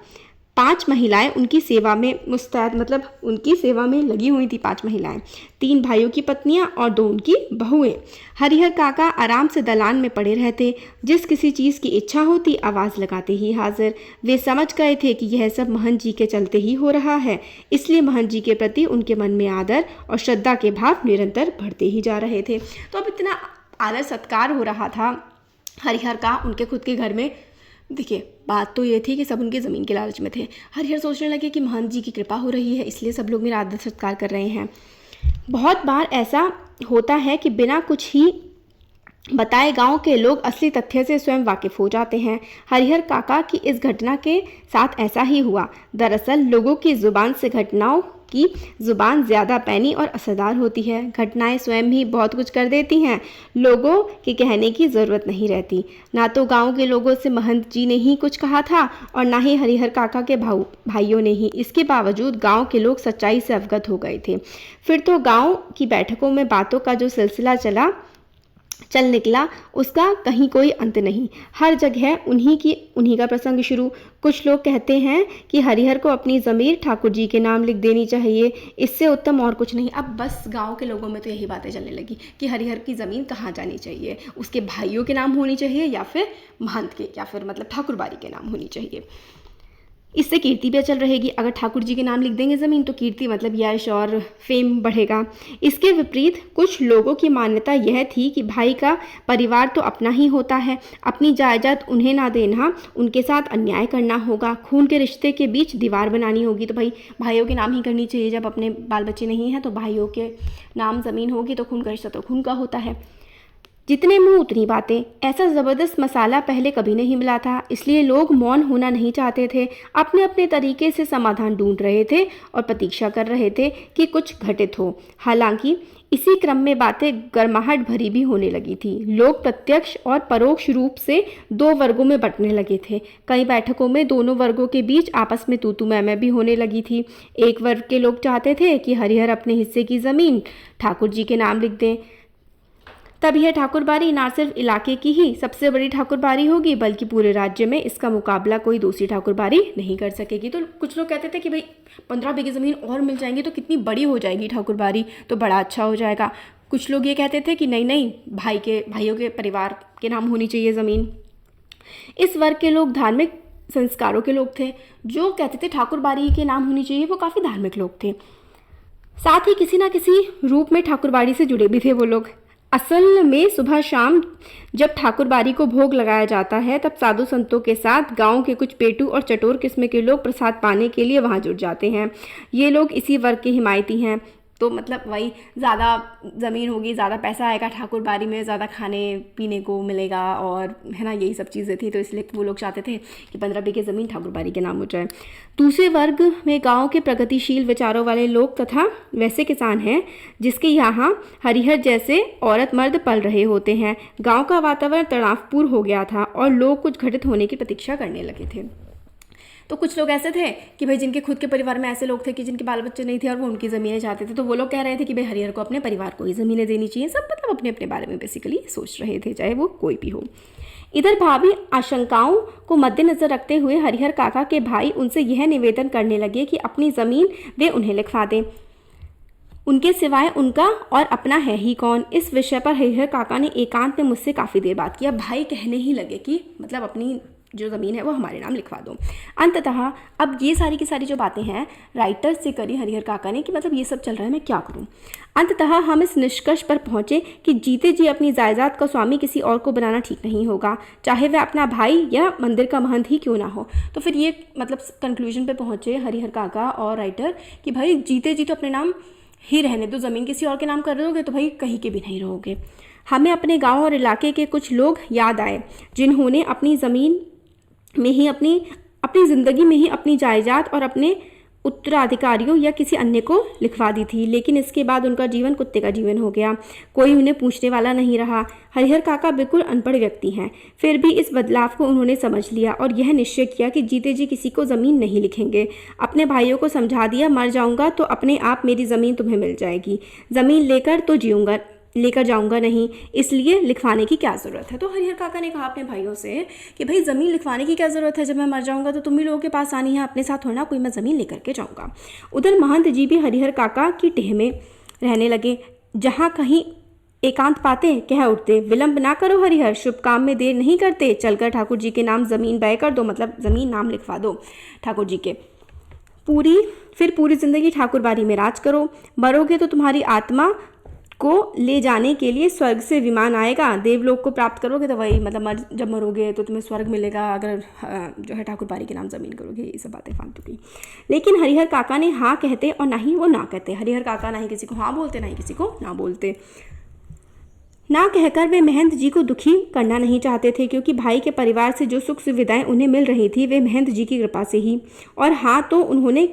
5 महिलाएं उनकी सेवा में मुस्तैद, मतलब उनकी सेवा में लगी हुई थी 5 महिलाएं, 3 भाइयों की पत्नियां और 2 उनकी बहुएं। हरिहर काका आराम से दलान में पड़े रहते, जिस किसी चीज़ की इच्छा होती आवाज़ लगाते ही हाजिर। वे समझ गए थे कि यह सब महंत जी के चलते ही हो रहा है, इसलिए महंत जी के प्रति उनके मन में आदर और श्रद्धा के भाव निरंतर बढ़ते ही जा रहे थे। तो अब इतना आदर सत्कार हो रहा था हरिहर का उनके खुद के घर में। देखिए, बात तो ये थी कि सब उनकी ज़मीन के लालच में थे। हरिहर सोचने लगे कि महंत जी की कृपा हो रही है, इसलिए सब लोग मेरा आदर सत्कार कर रहे हैं। बहुत बार ऐसा होता है कि बिना कुछ ही बताए गांव के लोग असली तथ्य से स्वयं वाकिफ हो जाते हैं। हरिहर काका की इस घटना के साथ ऐसा ही हुआ। दरअसल लोगों की ज़ुबान से घटनाओं की ज़ुबान ज़्यादा पैनी और असरदार होती है। घटनाएं स्वयं ही बहुत कुछ कर देती हैं, लोगों के कहने की ज़रूरत नहीं रहती। ना तो गांव के लोगों से महंत जी ने ही कुछ कहा था और ना ही हरिहर काका के भाइयों ने ही। इसके बावजूद गांव के लोग सच्चाई से अवगत हो गए थे। फिर तो गांव की बैठकों में बातों का जो सिलसिला चल निकला उसका कहीं कोई अंत नहीं। हर जगह उन्हीं का प्रसंग शुरू। कुछ लोग कहते हैं कि हरिहर को अपनी ज़मीर ठाकुर जी के नाम लिख देनी चाहिए, इससे उत्तम और कुछ नहीं। अब बस गांव के लोगों में तो यही बातें चलने लगी कि हरिहर की ज़मीन कहाँ जानी चाहिए, उसके भाइयों के नाम होनी चाहिए या फिर महंत के, या फिर मतलब ठाकुरबाड़ी के नाम होनी चाहिए। इससे कीर्ति भी अचल रहेगी। अगर ठाकुर जी के नाम लिख देंगे ज़मीन तो कीर्ति मतलब यश और फेम बढ़ेगा। इसके विपरीत कुछ लोगों की मान्यता यह थी कि भाई का परिवार तो अपना ही होता है, अपनी जायदाद उन्हें ना देना, उनके साथ अन्याय करना होगा, खून के रिश्ते के बीच दीवार बनानी होगी। तो भाई भाइयों के नाम ही करनी चाहिए। जब अपने बाल बच्चे नहीं हैं तो भाइयों के नाम ज़मीन होगी, तो खून का रिश्ता तो खून का होता है। जितने मुंह उतनी बातें। ऐसा ज़बरदस्त मसाला पहले कभी नहीं मिला था, इसलिए लोग मौन होना नहीं चाहते थे। अपने अपने तरीके से समाधान ढूंढ रहे थे और प्रतीक्षा कर रहे थे कि कुछ घटित हो। हालांकि इसी क्रम में बातें गर्माहट भरी भी होने लगी थी। लोग प्रत्यक्ष और परोक्ष रूप से 2 वर्गों में बंटने लगे थे। कई बैठकों में दोनों वर्गों के बीच आपस में तू मैं भी होने लगी थी। एक वर्ग के लोग चाहते थे कि हरिहर अपने हिस्से की ज़मीन ठाकुर जी के नाम लिख दें, तब यह ठाकुरबाड़ी ना सिर्फ इलाके की ही सबसे बड़ी ठाकुरबाड़ी होगी बल्कि पूरे राज्य में इसका मुकाबला कोई दूसरी ठाकुरबाड़ी नहीं कर सकेगी। तो कुछ लोग कहते थे कि भाई 15 बीघे ज़मीन और मिल जाएंगी तो कितनी बड़ी हो जाएगी ठाकुरबाड़ी, तो बड़ा अच्छा हो जाएगा। कुछ लोग ये कहते थे कि नहीं, भाइयों के परिवार के नाम होनी चाहिए ज़मीन। इस वर्ग के लोग धार्मिक संस्कारों के लोग थे। जो कहते थे ठाकुरबाड़ी के नाम होनी चाहिए वो काफ़ी धार्मिक लोग थे, साथ ही किसी ना किसी रूप में ठाकुरबाड़ी से जुड़े भी थे वो लोग। असल में सुबह शाम जब ठाकुरबाड़ी को भोग लगाया जाता है तब साधु संतों के साथ गांव के कुछ पेटू और चटोर किस्म के लोग प्रसाद पाने के लिए वहां जुट जाते हैं। ये लोग इसी वर्ग के हिमायती हैं। तो मतलब वही ज़्यादा ज़मीन होगी, ज़्यादा पैसा आएगा ठाकुरबाड़ी में, ज़्यादा खाने पीने को मिलेगा और है ना, यही सब चीज़ें थी। तो इसलिए वो लोग चाहते थे कि 15 बीघे ज़मीन ठाकुरबाड़ी के नाम हो जाए। दूसरे वर्ग में गांव के प्रगतिशील विचारों वाले लोग तथा वैसे किसान हैं जिसके यहाँ हरिहर जैसे औरत मर्द पल रहे होते हैं। गाँव का वातावरण तनावपूर्ण हो गया था और लोग कुछ घटित होने की प्रतीक्षा करने लगे थे। तो कुछ लोग ऐसे थे कि भाई जिनके खुद के परिवार में ऐसे लोग थे कि जिनके बाल बच्चे नहीं थे और वो उनकी ज़मीनें चाहते थे, तो वो लोग कह रहे थे कि भाई हरिहर को अपने परिवार को ही ज़मीनें देनी चाहिए। सब मतलब अपने अपने बारे में बेसिकली सोच रहे थे, चाहे वो कोई भी हो। इधर भावी आशंकाओं को मद्देनजर रखते हुए हरिहर काका के भाई उनसे यह निवेदन करने लगे कि अपनी ज़मीन वे उन्हें लिखवा दें, उनके सिवाय उनका और अपना है ही कौन। इस विषय पर हरिहर काका ने एकांत में मुझसे काफ़ी देर बात किया। भाई कहने ही लगे कि मतलब अपनी जो ज़मीन है वो हमारे नाम लिखवा दो। अंततः अब ये सारी की सारी जो बातें हैं राइटर से करी हरिहर काका ने कि मतलब ये सब चल रहा है, मैं क्या करूं। अंततः हम इस निष्कर्ष पर पहुंचे कि जीते जी अपनी जायदाद का स्वामी किसी और को बनाना ठीक नहीं होगा, चाहे वह अपना भाई या मंदिर का महंत ही क्यों ना हो। तो फिर ये मतलब कंक्लूजन पे पहुंचे हरिहर काका और राइटर कि भाई जीते जी तो अपने नाम ही रहने दो, ज़मीन किसी और के नाम कर दोगे तो भाई कहीं के भी नहीं रहोगे। हमें अपने गाँव और इलाके के कुछ लोग याद आए जिन्होंने अपनी ज़मीन में ही अपनी ज़िंदगी में ही अपनी जायदाद और अपने उत्तराधिकारियों या किसी अन्य को लिखवा दी थी, लेकिन इसके बाद उनका जीवन कुत्ते का जीवन हो गया। कोई उन्हें पूछने वाला नहीं रहा। हरिहर काका बिल्कुल अनपढ़ व्यक्ति हैं, फिर भी इस बदलाव को उन्होंने समझ लिया और यह निश्चय किया कि जीते जी किसी को ज़मीन नहीं लिखेंगे। अपने भाइयों को समझा दिया, मर जाऊंगा तो अपने आप मेरी ज़मीन तुम्हें मिल जाएगी, ज़मीन लेकर जाऊंगा नहीं, इसलिए लिखवाने की क्या ज़रूरत है। तो हरिहर काका ने कहा अपने भाइयों से कि भाई ज़मीन लिखवाने की क्या ज़रूरत है, जब मैं मर जाऊंगा तो तुम ही लोगों के पास आनी है, अपने साथ थोड़ा कोई मैं ज़मीन लेकर के जाऊंगा। उधर महंत जी भी हरिहर काका की टेह में रहने लगे। जहाँ कहीं एकांत पाते कह उठते, विलंब ना करो हरिहर, शुभ काम में देर नहीं करते, चलकर ठाकुर जी के नाम ज़मीन व्यय कर दो, मतलब ज़मीन नाम लिखवा दो ठाकुर जी के। फिर पूरी ज़िंदगी ठाकुरबाड़ी में राज करो। मरोगे तो तुम्हारी आत्मा को ले जाने के लिए स्वर्ग से विमान आएगा, देवलोक को प्राप्त करोगे तो वही, मतलब जब मरोगे तो तुम्हें स्वर्ग मिलेगा अगर जो है ठाकुरबाड़ी के नाम ज़मीन करोगे। ये सब बातें फालतू की। लेकिन हरिहर काका ने हाँ कहते और ना ही वो ना कहते। हरिहर काका ना ही किसी को हाँ बोलते, ना ही किसी को ना बोलते। ना कहकर वे महंत जी को दुखी करना नहीं चाहते थे, क्योंकि भाई के परिवार से जो सुख सुविधाएं उन्हें मिल रही थी वे महंत जी की कृपा से ही। और हाँ तो उन्होंने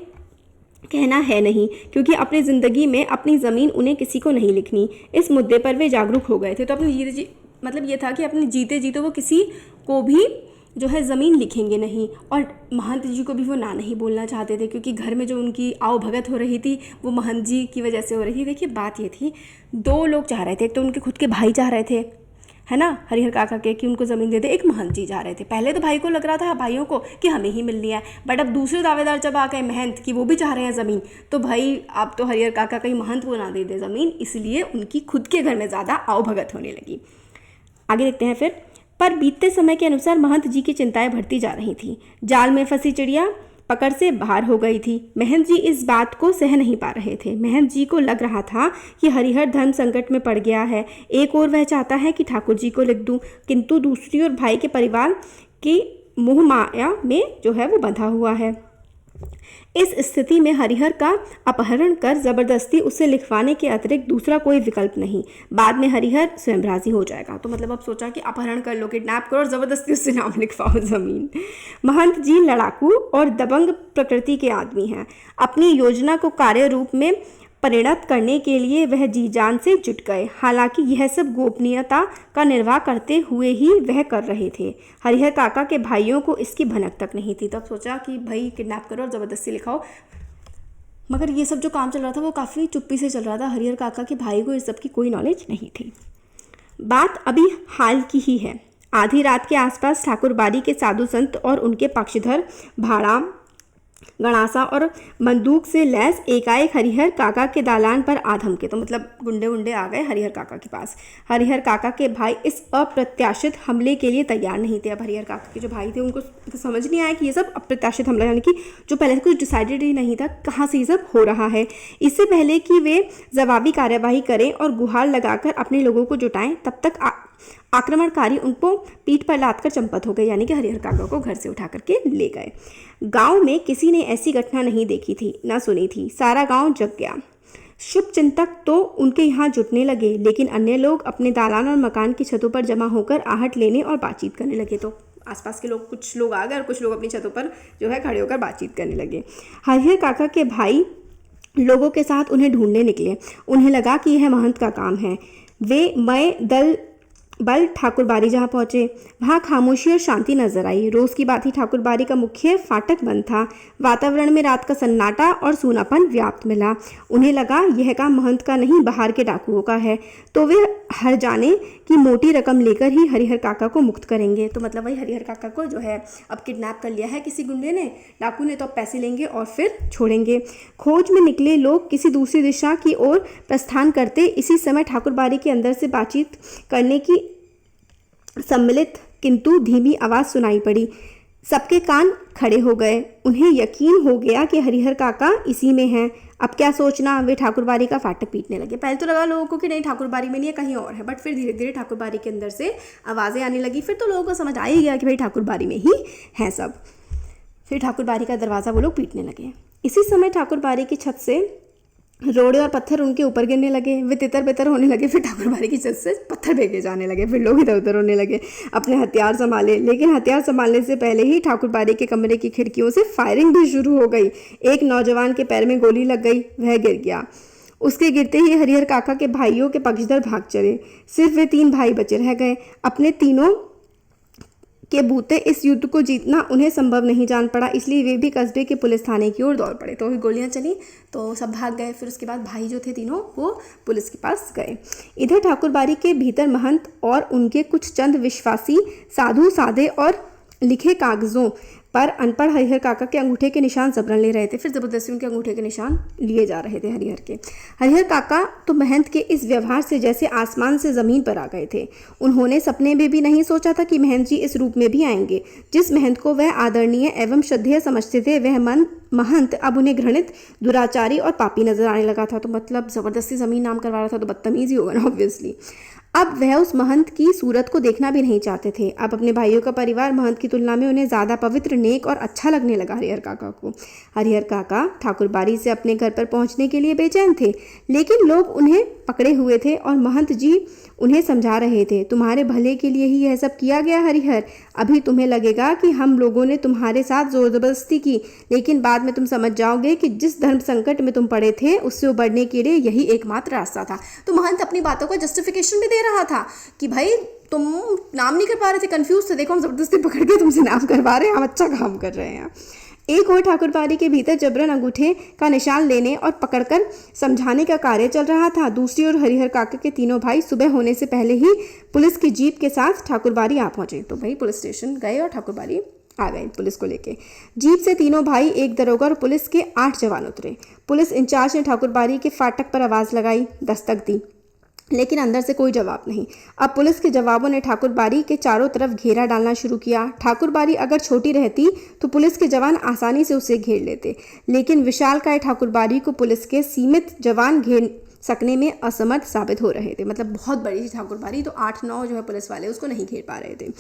कहना है नहीं, क्योंकि अपनी ज़िंदगी में अपनी ज़मीन उन्हें किसी को नहीं लिखनी। इस मुद्दे पर वे जागरूक हो गए थे। तो अपने मतलब ये था कि अपने जीते जी तो वो किसी को भी जो है ज़मीन लिखेंगे नहीं। और महंत जी को भी वो ना नहीं बोलना चाहते थे, क्योंकि घर में जो उनकी आओ भगत हो रही थी वो महंत जी की वजह से हो रही थी। देखिए बात ये थी, दो लोग चाह रहे थे, एक तो उनके खुद के भाई चाह रहे थे, है ना, हरिहर काका के, कि उनको ज़मीन दे दे। एक महंत जी जा रहे थे। पहले तो भाई को लग रहा था, भाइयों को, कि हमें ही मिलनी है, बट अब दूसरे दावेदार जब आ गए महंत की, वो भी चाह रहे हैं ज़मीन, तो भाई अब तो हरिहर काका कहीं महंत को ना दे दे ज़मीन, इसलिए उनकी खुद के घर में ज़्यादा आवभगत होने लगी। आगे देखते हैं फिर। पर बीतते समय के अनुसार महंत जी की चिंताएं बढ़ती जा रही थी। जाल में फंसी चिड़िया पकड़ से बाहर हो गई थी। महंत जी इस बात को सह नहीं पा रहे थे। महंत जी को लग रहा था कि हरिहर धर्म संकट में पड़ गया है। एक और वह चाहता है कि ठाकुर जी को लिख दूं, किंतु दूसरी ओर भाई के परिवार की मोह माया में जो है वो बंधा हुआ है। इस स्थिति में हरिहर का अपहरण कर जबरदस्ती उसे लिखवाने के अतिरिक्त दूसरा कोई विकल्प नहीं। बाद में हरिहर स्वयं राजी हो जाएगा। तो मतलब अब सोचा कि अपहरण कर लो, किडनैप करो और जबरदस्ती उससे नाम लिखवाओ ज़मीन। महंत जी लड़ाकू और दबंग प्रकृति के आदमी हैं। अपनी योजना को कार्य रूप में परिणत करने के लिए वह जी जान से जुट गए। हालांकि यह सब गोपनीयता का निर्वाह करते हुए ही वह कर रहे थे। हरिहर काका के भाइयों को इसकी भनक तक नहीं थी। तब सोचा कि भाई किडनैप करो और ज़बरदस्ती लिखाओ, मगर ये सब जो काम चल रहा था वो काफ़ी चुप्पी से चल रहा था। हरिहर काका के भाई को इस सब की कोई नॉलेज नहीं थी। बात अभी हाल की ही है। आधी रात के आसपास ठाकुरबाड़ी के साधु संत और उनके पक्षधर भाड़ा गणासा और बंदूक से लैस एकाएक हरिहर काका के दालान पर आ धमके। तो मतलब गुंडे उंडे आ गए हरिहर काका के पास। हरिहर काका के भाई इस अप्रत्याशित हमले के लिए तैयार नहीं थे। अब हरिहर काका के जो भाई थे उनको तो समझ नहीं आया कि ये सब अप्रत्याशित हमला, यानी कि जो पहले से कुछ डिसाइडेड ही नहीं था, कहाँ से ये सब हो रहा है। इससे पहले कि वे जवाबी कार्यवाही करें और गुहार लगाकर अपने लोगों को जुटाएं, तब तक आक्रमणकारी उनको पीठ पर लाद कर चंपत हो गए, यानी कि हरिहर काका को घर से उठा करके ले गए। गांव में किसी ने ऐसी घटना नहीं देखी थी, ना सुनी थी। सारा गांव जग गया। शुभ चिंतक तो उनके यहाँ जुटने लगे, लेकिन अन्य लोग अपने दालान और मकान की छतों पर जमा होकर आहट लेने और बातचीत करने लगे। तो आसपास के लोग, कुछ लोग आ गए और कुछ लोग अपनी छतों पर जो है खड़े होकर बातचीत करने लगे। हरिहर काका के भाई लोगों के साथ उन्हें ढूंढने निकले। उन्हें लगा कि यह महंत का काम है। वे मय बल ठाकुरबाड़ी जहाँ पहुँचे, वहाँ खामोशी और शांति नजर आई। रोज़ की बात ही ठाकुरबाड़ी का मुख्य फाटक बंद था। वातावरण में रात का सन्नाटा और सूनापन व्याप्त मिला। उन्हें लगा यह काम महंत का नहीं, बाहर के डाकुओं का है। तो वे हर जाने की मोटी रकम लेकर ही हरिहर काका को मुक्त करेंगे। तो मतलब वही हरिहर काका को जो है अब किडनैप कर लिया है किसी गुंडे ने, डाकू ने, तो अब पैसे लेंगे और फिर छोड़ेंगे। खोज में निकले लोग किसी दूसरी दिशा की ओर प्रस्थान करते। इसी समय ठाकुरबाड़ी के अंदर से बातचीत करने की सम्मिलित किंतु धीमी आवाज़ सुनाई पड़ी। सबके कान खड़े हो गए। उन्हें यकीन हो गया कि हरिहर काका इसी में हैं। अब क्या सोचना, वे ठाकुरबाड़ी का फाटक पीटने लगे। पहले तो लगा लोगों को कि नहीं ठाकुरबाड़ी में नहीं है, कहीं और है, बट फिर धीरे धीरे ठाकुरबाड़ी के अंदर से आवाज़ें आने लगी। फिर तो लोगों को समझ आ ही गया कि भाई ठाकुरबाड़ी में ही हैं सब। फिर ठाकुरबाड़ी का दरवाज़ा वो लोग पीटने लगे। इसी समय ठाकुरबाड़ी की छत से रोड़े और पत्थर उनके ऊपर गिरने लगे, वे तितर बितर होने लगे। फिर ठाकुर बाड़ी की छत से पत्थर फेंके जाने लगे। फिर लोग इधर उधर होने लगे। अपने हथियार संभाले, लेकिन हथियार संभालने से पहले ही ठाकुर बाड़ी के कमरे की खिड़कियों से फायरिंग भी शुरू हो गई। एक नौजवान के पैर में गोली लग गई, वह गिर गया। उसके गिरते ही हरिहर काका के भाइयों के पक्षधर भाग चले। सिर्फ वे 3 भाई बचे रह गए। अपने तीनों के बूते इस युद्ध को जीतना उन्हें संभव नहीं जान पड़ा, इसलिए वे भी कस्बे के पुलिस थाने की ओर दौड़ पड़े। तो गोलियां चली तो सब भाग गए। फिर उसके बाद भाई जो थे तीनों वो पुलिस के पास गए। इधर ठाकुर बाड़ी के भीतर महंत और उनके कुछ चंद विश्वासी साधु साधे और लिखे कागजों पर अनपढ़ हरिहर काका के अंगूठे के निशान जबरन ले रहे थे। फिर जबरदस्ती उनके अंगूठे के निशान लिए जा रहे थे हरिहर के। हरिहर काका तो महंत के इस व्यवहार से जैसे आसमान से ज़मीन पर आ गए थे। उन्होंने सपने में भी नहीं सोचा था कि महंत जी इस रूप में भी आएंगे। जिस महंत को वह आदरणीय एवं श्रद्धेय समझते थे, वह महंत अब उन्हें घृणित, दुराचारी और पापी नजर आने लगा था। तो मतलब ज़बरदस्ती ज़मीन नाम करवा रहा था, तो बदतमीजी होगा ना ऑब्वियसली। अब वह उस महंत की सूरत को देखना भी नहीं चाहते थे। अब अपने भाइयों का परिवार महंत की तुलना में उन्हें ज़्यादा पवित्र, नेक और अच्छा लगने लगा हरिहर काका को। हरिहर काका ठाकुर बाड़ी से अपने घर पर पहुंचने के लिए बेचैन थे, लेकिन लोग उन्हें पकड़े हुए थे और महंत जी उन्हें समझा रहे थे, तुम्हारे भले के लिए ही यह सब किया गया हरिहर। अभी तुम्हें लगेगा कि हम लोगों ने तुम्हारे साथ जोर जबरदस्ती की, लेकिन बाद में तुम समझ जाओगे कि जिस धर्म संकट में तुम पड़े थे उससे उबरने के लिए यही एकमात्र रास्ता था। तो महंत अपनी बातों का जस्टिफिकेशन भी दे रहा था कि भाई तुम नाम नहीं कर पा रहे थे, कंफ्यूज थे, देखो हम जबरदस्ती पकड़ के तुमसे नाम करवा रहे हैं, हम अच्छा काम कर रहे हैं। एक और ठाकुर बाड़ी के भीतर जबरन अंगूठे का निशान लेने और पकड़कर समझाने का कार्य चल रहा था। दूसरी ओर हरिहर काका के तीनों भाई सुबह होने से पहले ही पुलिस की जीप के साथ ठाकुर बाड़ी आ पहुंचे। तो भाई पुलिस स्टेशन गए और ठाकुर बाड़ी आ गए पुलिस को लेके। जीप से तीनों भाई, एक दरोगा और पुलिस के 8 जवान उतरे। पुलिस इंचार्ज ने ठाकुर बाड़ी के फाटक पर आवाज़ लगाई, दस्तक दी, लेकिन अंदर से कोई जवाब नहीं। अब पुलिस के जवाबों ने ठाकुर बाड़ी के चारों तरफ घेरा डालना शुरू किया। ठाकुर बाड़ी अगर छोटी रहती तो पुलिस के जवान आसानी से उसे घेर लेते, लेकिन विशालकाय ठाकुर बाड़ी को पुलिस के सीमित जवान घेर सकने में असमर्थ साबित हो रहे थे। मतलब बहुत बड़ी थी ठाकुर बाड़ी, तो 8-9 जो है पुलिस वाले उसको नहीं घेर पा रहे थे।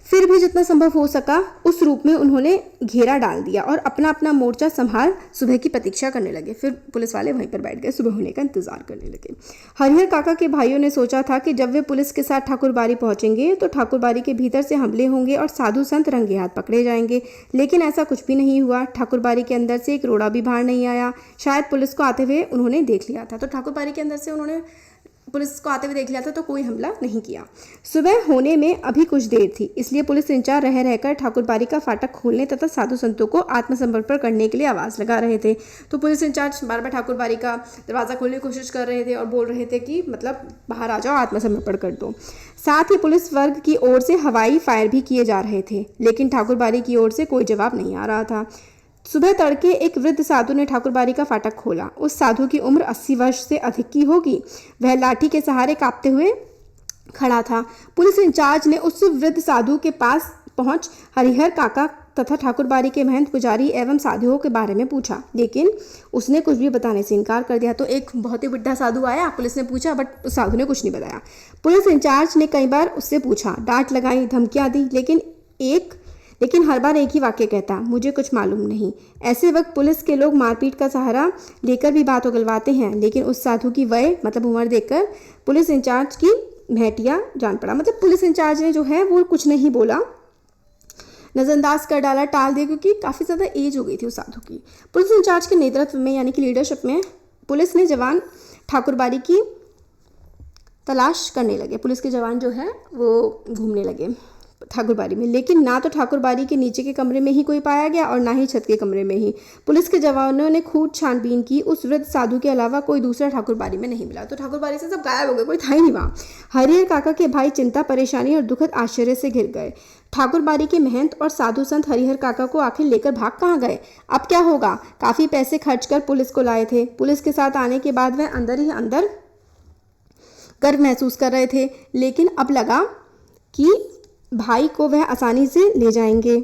फिर भी जितना संभव हो सका उस रूप में उन्होंने घेरा डाल दिया और अपना अपना मोर्चा संभाल सुबह की प्रतीक्षा करने लगे। फिर पुलिस वाले वहीं पर बैठ गए, सुबह होने का इंतजार करने लगे। हरिहर काका के भाइयों ने सोचा था कि जब वे पुलिस के साथ ठाकुर बाड़ी पहुंचेंगे तो ठाकुर बाड़ी के भीतर से हमले होंगे और साधु संत रंगे हाथ पकड़े जाएंगे, लेकिन ऐसा कुछ भी नहीं हुआ। ठाकुर बाड़ी के अंदर से एक रोड़ा भी बाहर नहीं आया। शायद पुलिस को आते हुए उन्होंने देख लिया था, तो ठाकुर बाड़ी के अंदर से उन्होंने पुलिस को आते हुए देख लिया था, तो कोई हमला नहीं किया। सुबह होने में अभी कुछ देर थी, इसलिए पुलिस इंचार्ज रह रहकर ठाकुर बाड़ी का फाटक खोलने तथा साधु संतों को आत्मसमर्पण करने के लिए आवाज़ लगा रहे थे। तो पुलिस इंचार्ज बार बार ठाकुर बाड़ी का दरवाज़ा खोलने की कोशिश कर रहे थे और बोल रहे थे कि मतलब बाहर आ जाओ, आत्मसमर्पण कर दो। साथ ही पुलिस वर्ग की ओर से हवाई फायर भी किए जा रहे थे, लेकिन ठाकुर बाड़ी की ओर से कोई जवाब नहीं आ रहा था। सुबह तड़के एक वृद्ध साधु ने ठाकुर बाड़ी का फाटक खोला। उस साधु की उम्र 80 वर्ष से अधिक की होगी। वह लाठी के सहारे कांपते हुए खड़ा था। पुलिस इंचार्ज ने उस वृद्ध साधु के पास पहुंच हरिहर काका तथा ठाकुर बाड़ी के महंत, पुजारी एवं साधुओं के बारे में पूछा, लेकिन उसने कुछ भी बताने से इनकार कर दिया। तो एक बहुत ही बुढ़ा साधु आया, पुलिस ने पूछा, बट उस साधु ने कुछ नहीं बताया। पुलिस इंचार्ज ने कई बार उससे पूछा, डांट लगाई, धमकियाँ दी, लेकिन हर बार एक ही वाक्य कहता, मुझे कुछ मालूम नहीं। ऐसे वक्त पुलिस के लोग मारपीट का सहारा लेकर भी बात उगलवाते हैं, लेकिन उस साधु की वय मतलब उम्र देखकर पुलिस इंचार्ज की भेंटिया जान पड़ा। मतलब पुलिस इंचार्ज ने जो है वो कुछ नहीं बोला, नजरअंदाज कर डाला, टाल दिया, क्योंकि काफ़ी ज़्यादा एज हो गई थी उस साधु की। पुलिस इंचार्ज के नेतृत्व में यानी कि लीडरशिप में पुलिस ने जवान ठाकुर बाड़ी की तलाश करने लगे। पुलिस के जवान जो है वो घूमने लगे ठाकुर बाड़ी में, लेकिन ना तो ठाकुर बाड़ी के नीचे के कमरे में ही कोई पाया गया और ना ही छत के कमरे में ही। पुलिस के जवानों ने खूब छानबीन की, उस वृद्ध साधु के अलावा कोई दूसरा ठाकुर बाड़ी में नहीं मिला। तो ठाकुर बाड़ी से सब गायब हो गए, कोई था ही नहीं वहाँ। हरिहर काका के भाई चिंता, परेशानी और दुखद आश्चर्य से घिर गए। ठाकुर बाड़ी के महंत और साधु संत हरिहर काका को आखिर लेकर भाग कहाँ गए? अब क्या होगा? काफ़ी पैसे खर्च कर पुलिस को लाए थे। पुलिस के साथ आने के बाद वह अंदर ही अंदर गर्व महसूस कर रहे थे, लेकिन अब लगा कि भाई को वह आसानी से ले जाएंगे।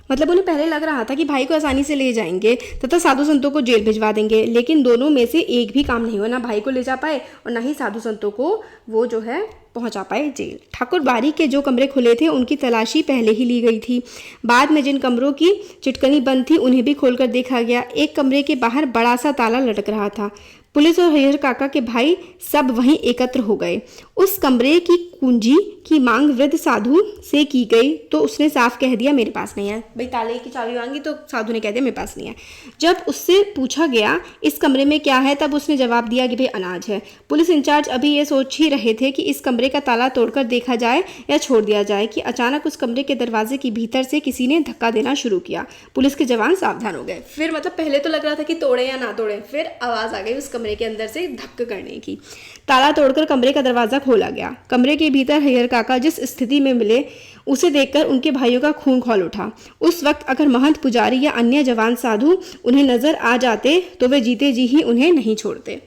मतलब उन्हें पहले लग रहा था कि भाई को आसानी से ले जाएंगे तथा साधु संतों को जेल भिजवा देंगे, लेकिन दोनों में से एक भी काम नहीं हुआ। ना भाई को ले जा पाए और ना ही साधु संतों को वो जो है पहुंचा पाए जेल। ठाकुर बारी के जो कमरे खुले थे उनकी तलाशी पहले ही ली गई थी। बाद में जिन कमरों की चिटकनी बंद थी उन्हें भी खोलकर देखा गया। एक कमरे के बाहर बड़ा सा ताला लटक रहा था। पुलिस और हरिहर काका के भाई सब वहीं एकत्र हो गए। उस कमरे की कुंजी की मांग वृद्ध साधु से की गई तो उसने साफ कह दिया मेरे पास नहीं है। भाई ताले की चाबी मांगी तो साधु ने कह दिया मेरे पास नहीं है। जब उससे पूछा गया इस कमरे में क्या है तब उसने जवाब दिया कि भाई अनाज है। पुलिस इंचार्ज अभी ये सोच ही रहे थे कि इस कमरे का ताला तोड़कर देखा जाए या छोड़ दिया जाए कि अचानक उस कमरे के दरवाजे के भीतर से किसी ने धक्का देना शुरू किया। पुलिस के जवान सावधान हो गए। फिर मतलब पहले तो लग रहा था कि तोड़े या ना तोड़े, फिर आवाज़ आ गई उस कमरे के अंदर से धक्का करने की। ताला तोड़कर कमरे का दरवाजा खोला गया। कमरे के भीतर हरिहर काका जिस स्थिति में मिले उसे देखकर उनके भाइयों का खून खौल उठा। उस वक्त अगर महंत पुजारी या अन्य जवान साधु उन्हें नजर आ जाते तो वे जीते जी ही उन्हें नहीं छोड़ते।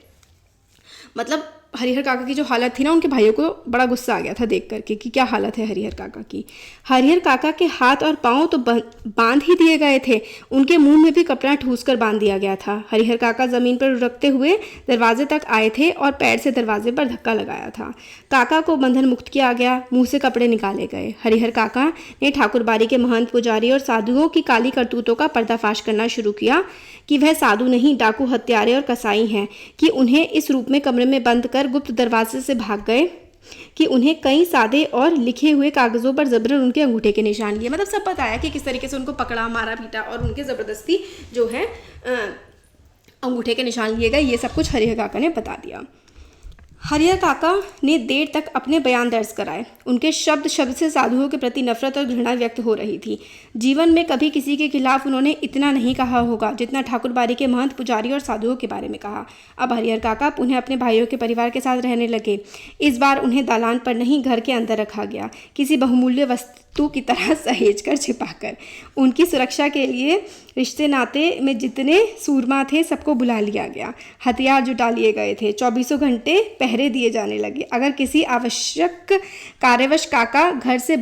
मतलब हरिहर काका की जो हालत थी ना, उनके भाइयों को बड़ा गुस्सा आ गया था देख करके कि क्या हालत है हरिहर काका की। हरिहर काका के हाथ और पांव तो बांध ही दिए गए थे, उनके मुंह में भी कपड़ा ठूस कर बांध दिया गया था। हरिहर काका जमीन पर लुढ़कते हुए दरवाजे तक आए थे और पैर से दरवाजे पर धक्का लगाया था। काका को बंधन मुक्त किया गया, मुंह से कपड़े निकाले गए। हरिहर काका ने ठाकुर बारी के महंत पुजारी और साधुओं की काली करतूतों का पर्दाफाश करना शुरू किया कि वह साधु नहीं, डाकू, हत्यारे और कसाई हैं, कि उन्हें इस रूप में कमरे में बंद कर गुप्त दरवाजे से भाग गए, कि उन्हें कई सादे और लिखे हुए कागजों पर जबरन उनके अंगूठे के निशान लिए। मतलब सब पता है कि किस तरीके से उनको पकड़ा, मारा, पीटा और उनके ज़बरदस्ती जो है अंगूठे के निशान लिए गए। ये सब कुछ हरिहर काका ने बता दिया। हरिहर काका ने देर तक अपने बयान दर्ज कराए। उनके शब्द शब्द से साधुओं के प्रति नफरत और घृणा व्यक्त हो रही थी। जीवन में कभी किसी के खिलाफ उन्होंने इतना नहीं कहा होगा जितना ठाकुर बारी के महंत, पुजारी और साधुओं के बारे में कहा। अब हरिहर काका पुनः अपने भाइयों के परिवार के साथ रहने लगे। इस बार उन्हें दालान पर नहीं, घर के अंदर रखा गया, किसी बहुमूल्य वस्तु की तरह सहेज कर छिपाकर। उनकी सुरक्षा के लिए रिश्ते नाते में जितने सूरमा थे सबको बुला लिया गया। हथियार जुटा लिए गए थे। 24 घंटे पहरे दिए जाने लगे। अगर किसी आवश्यक कार्यवश काका घर से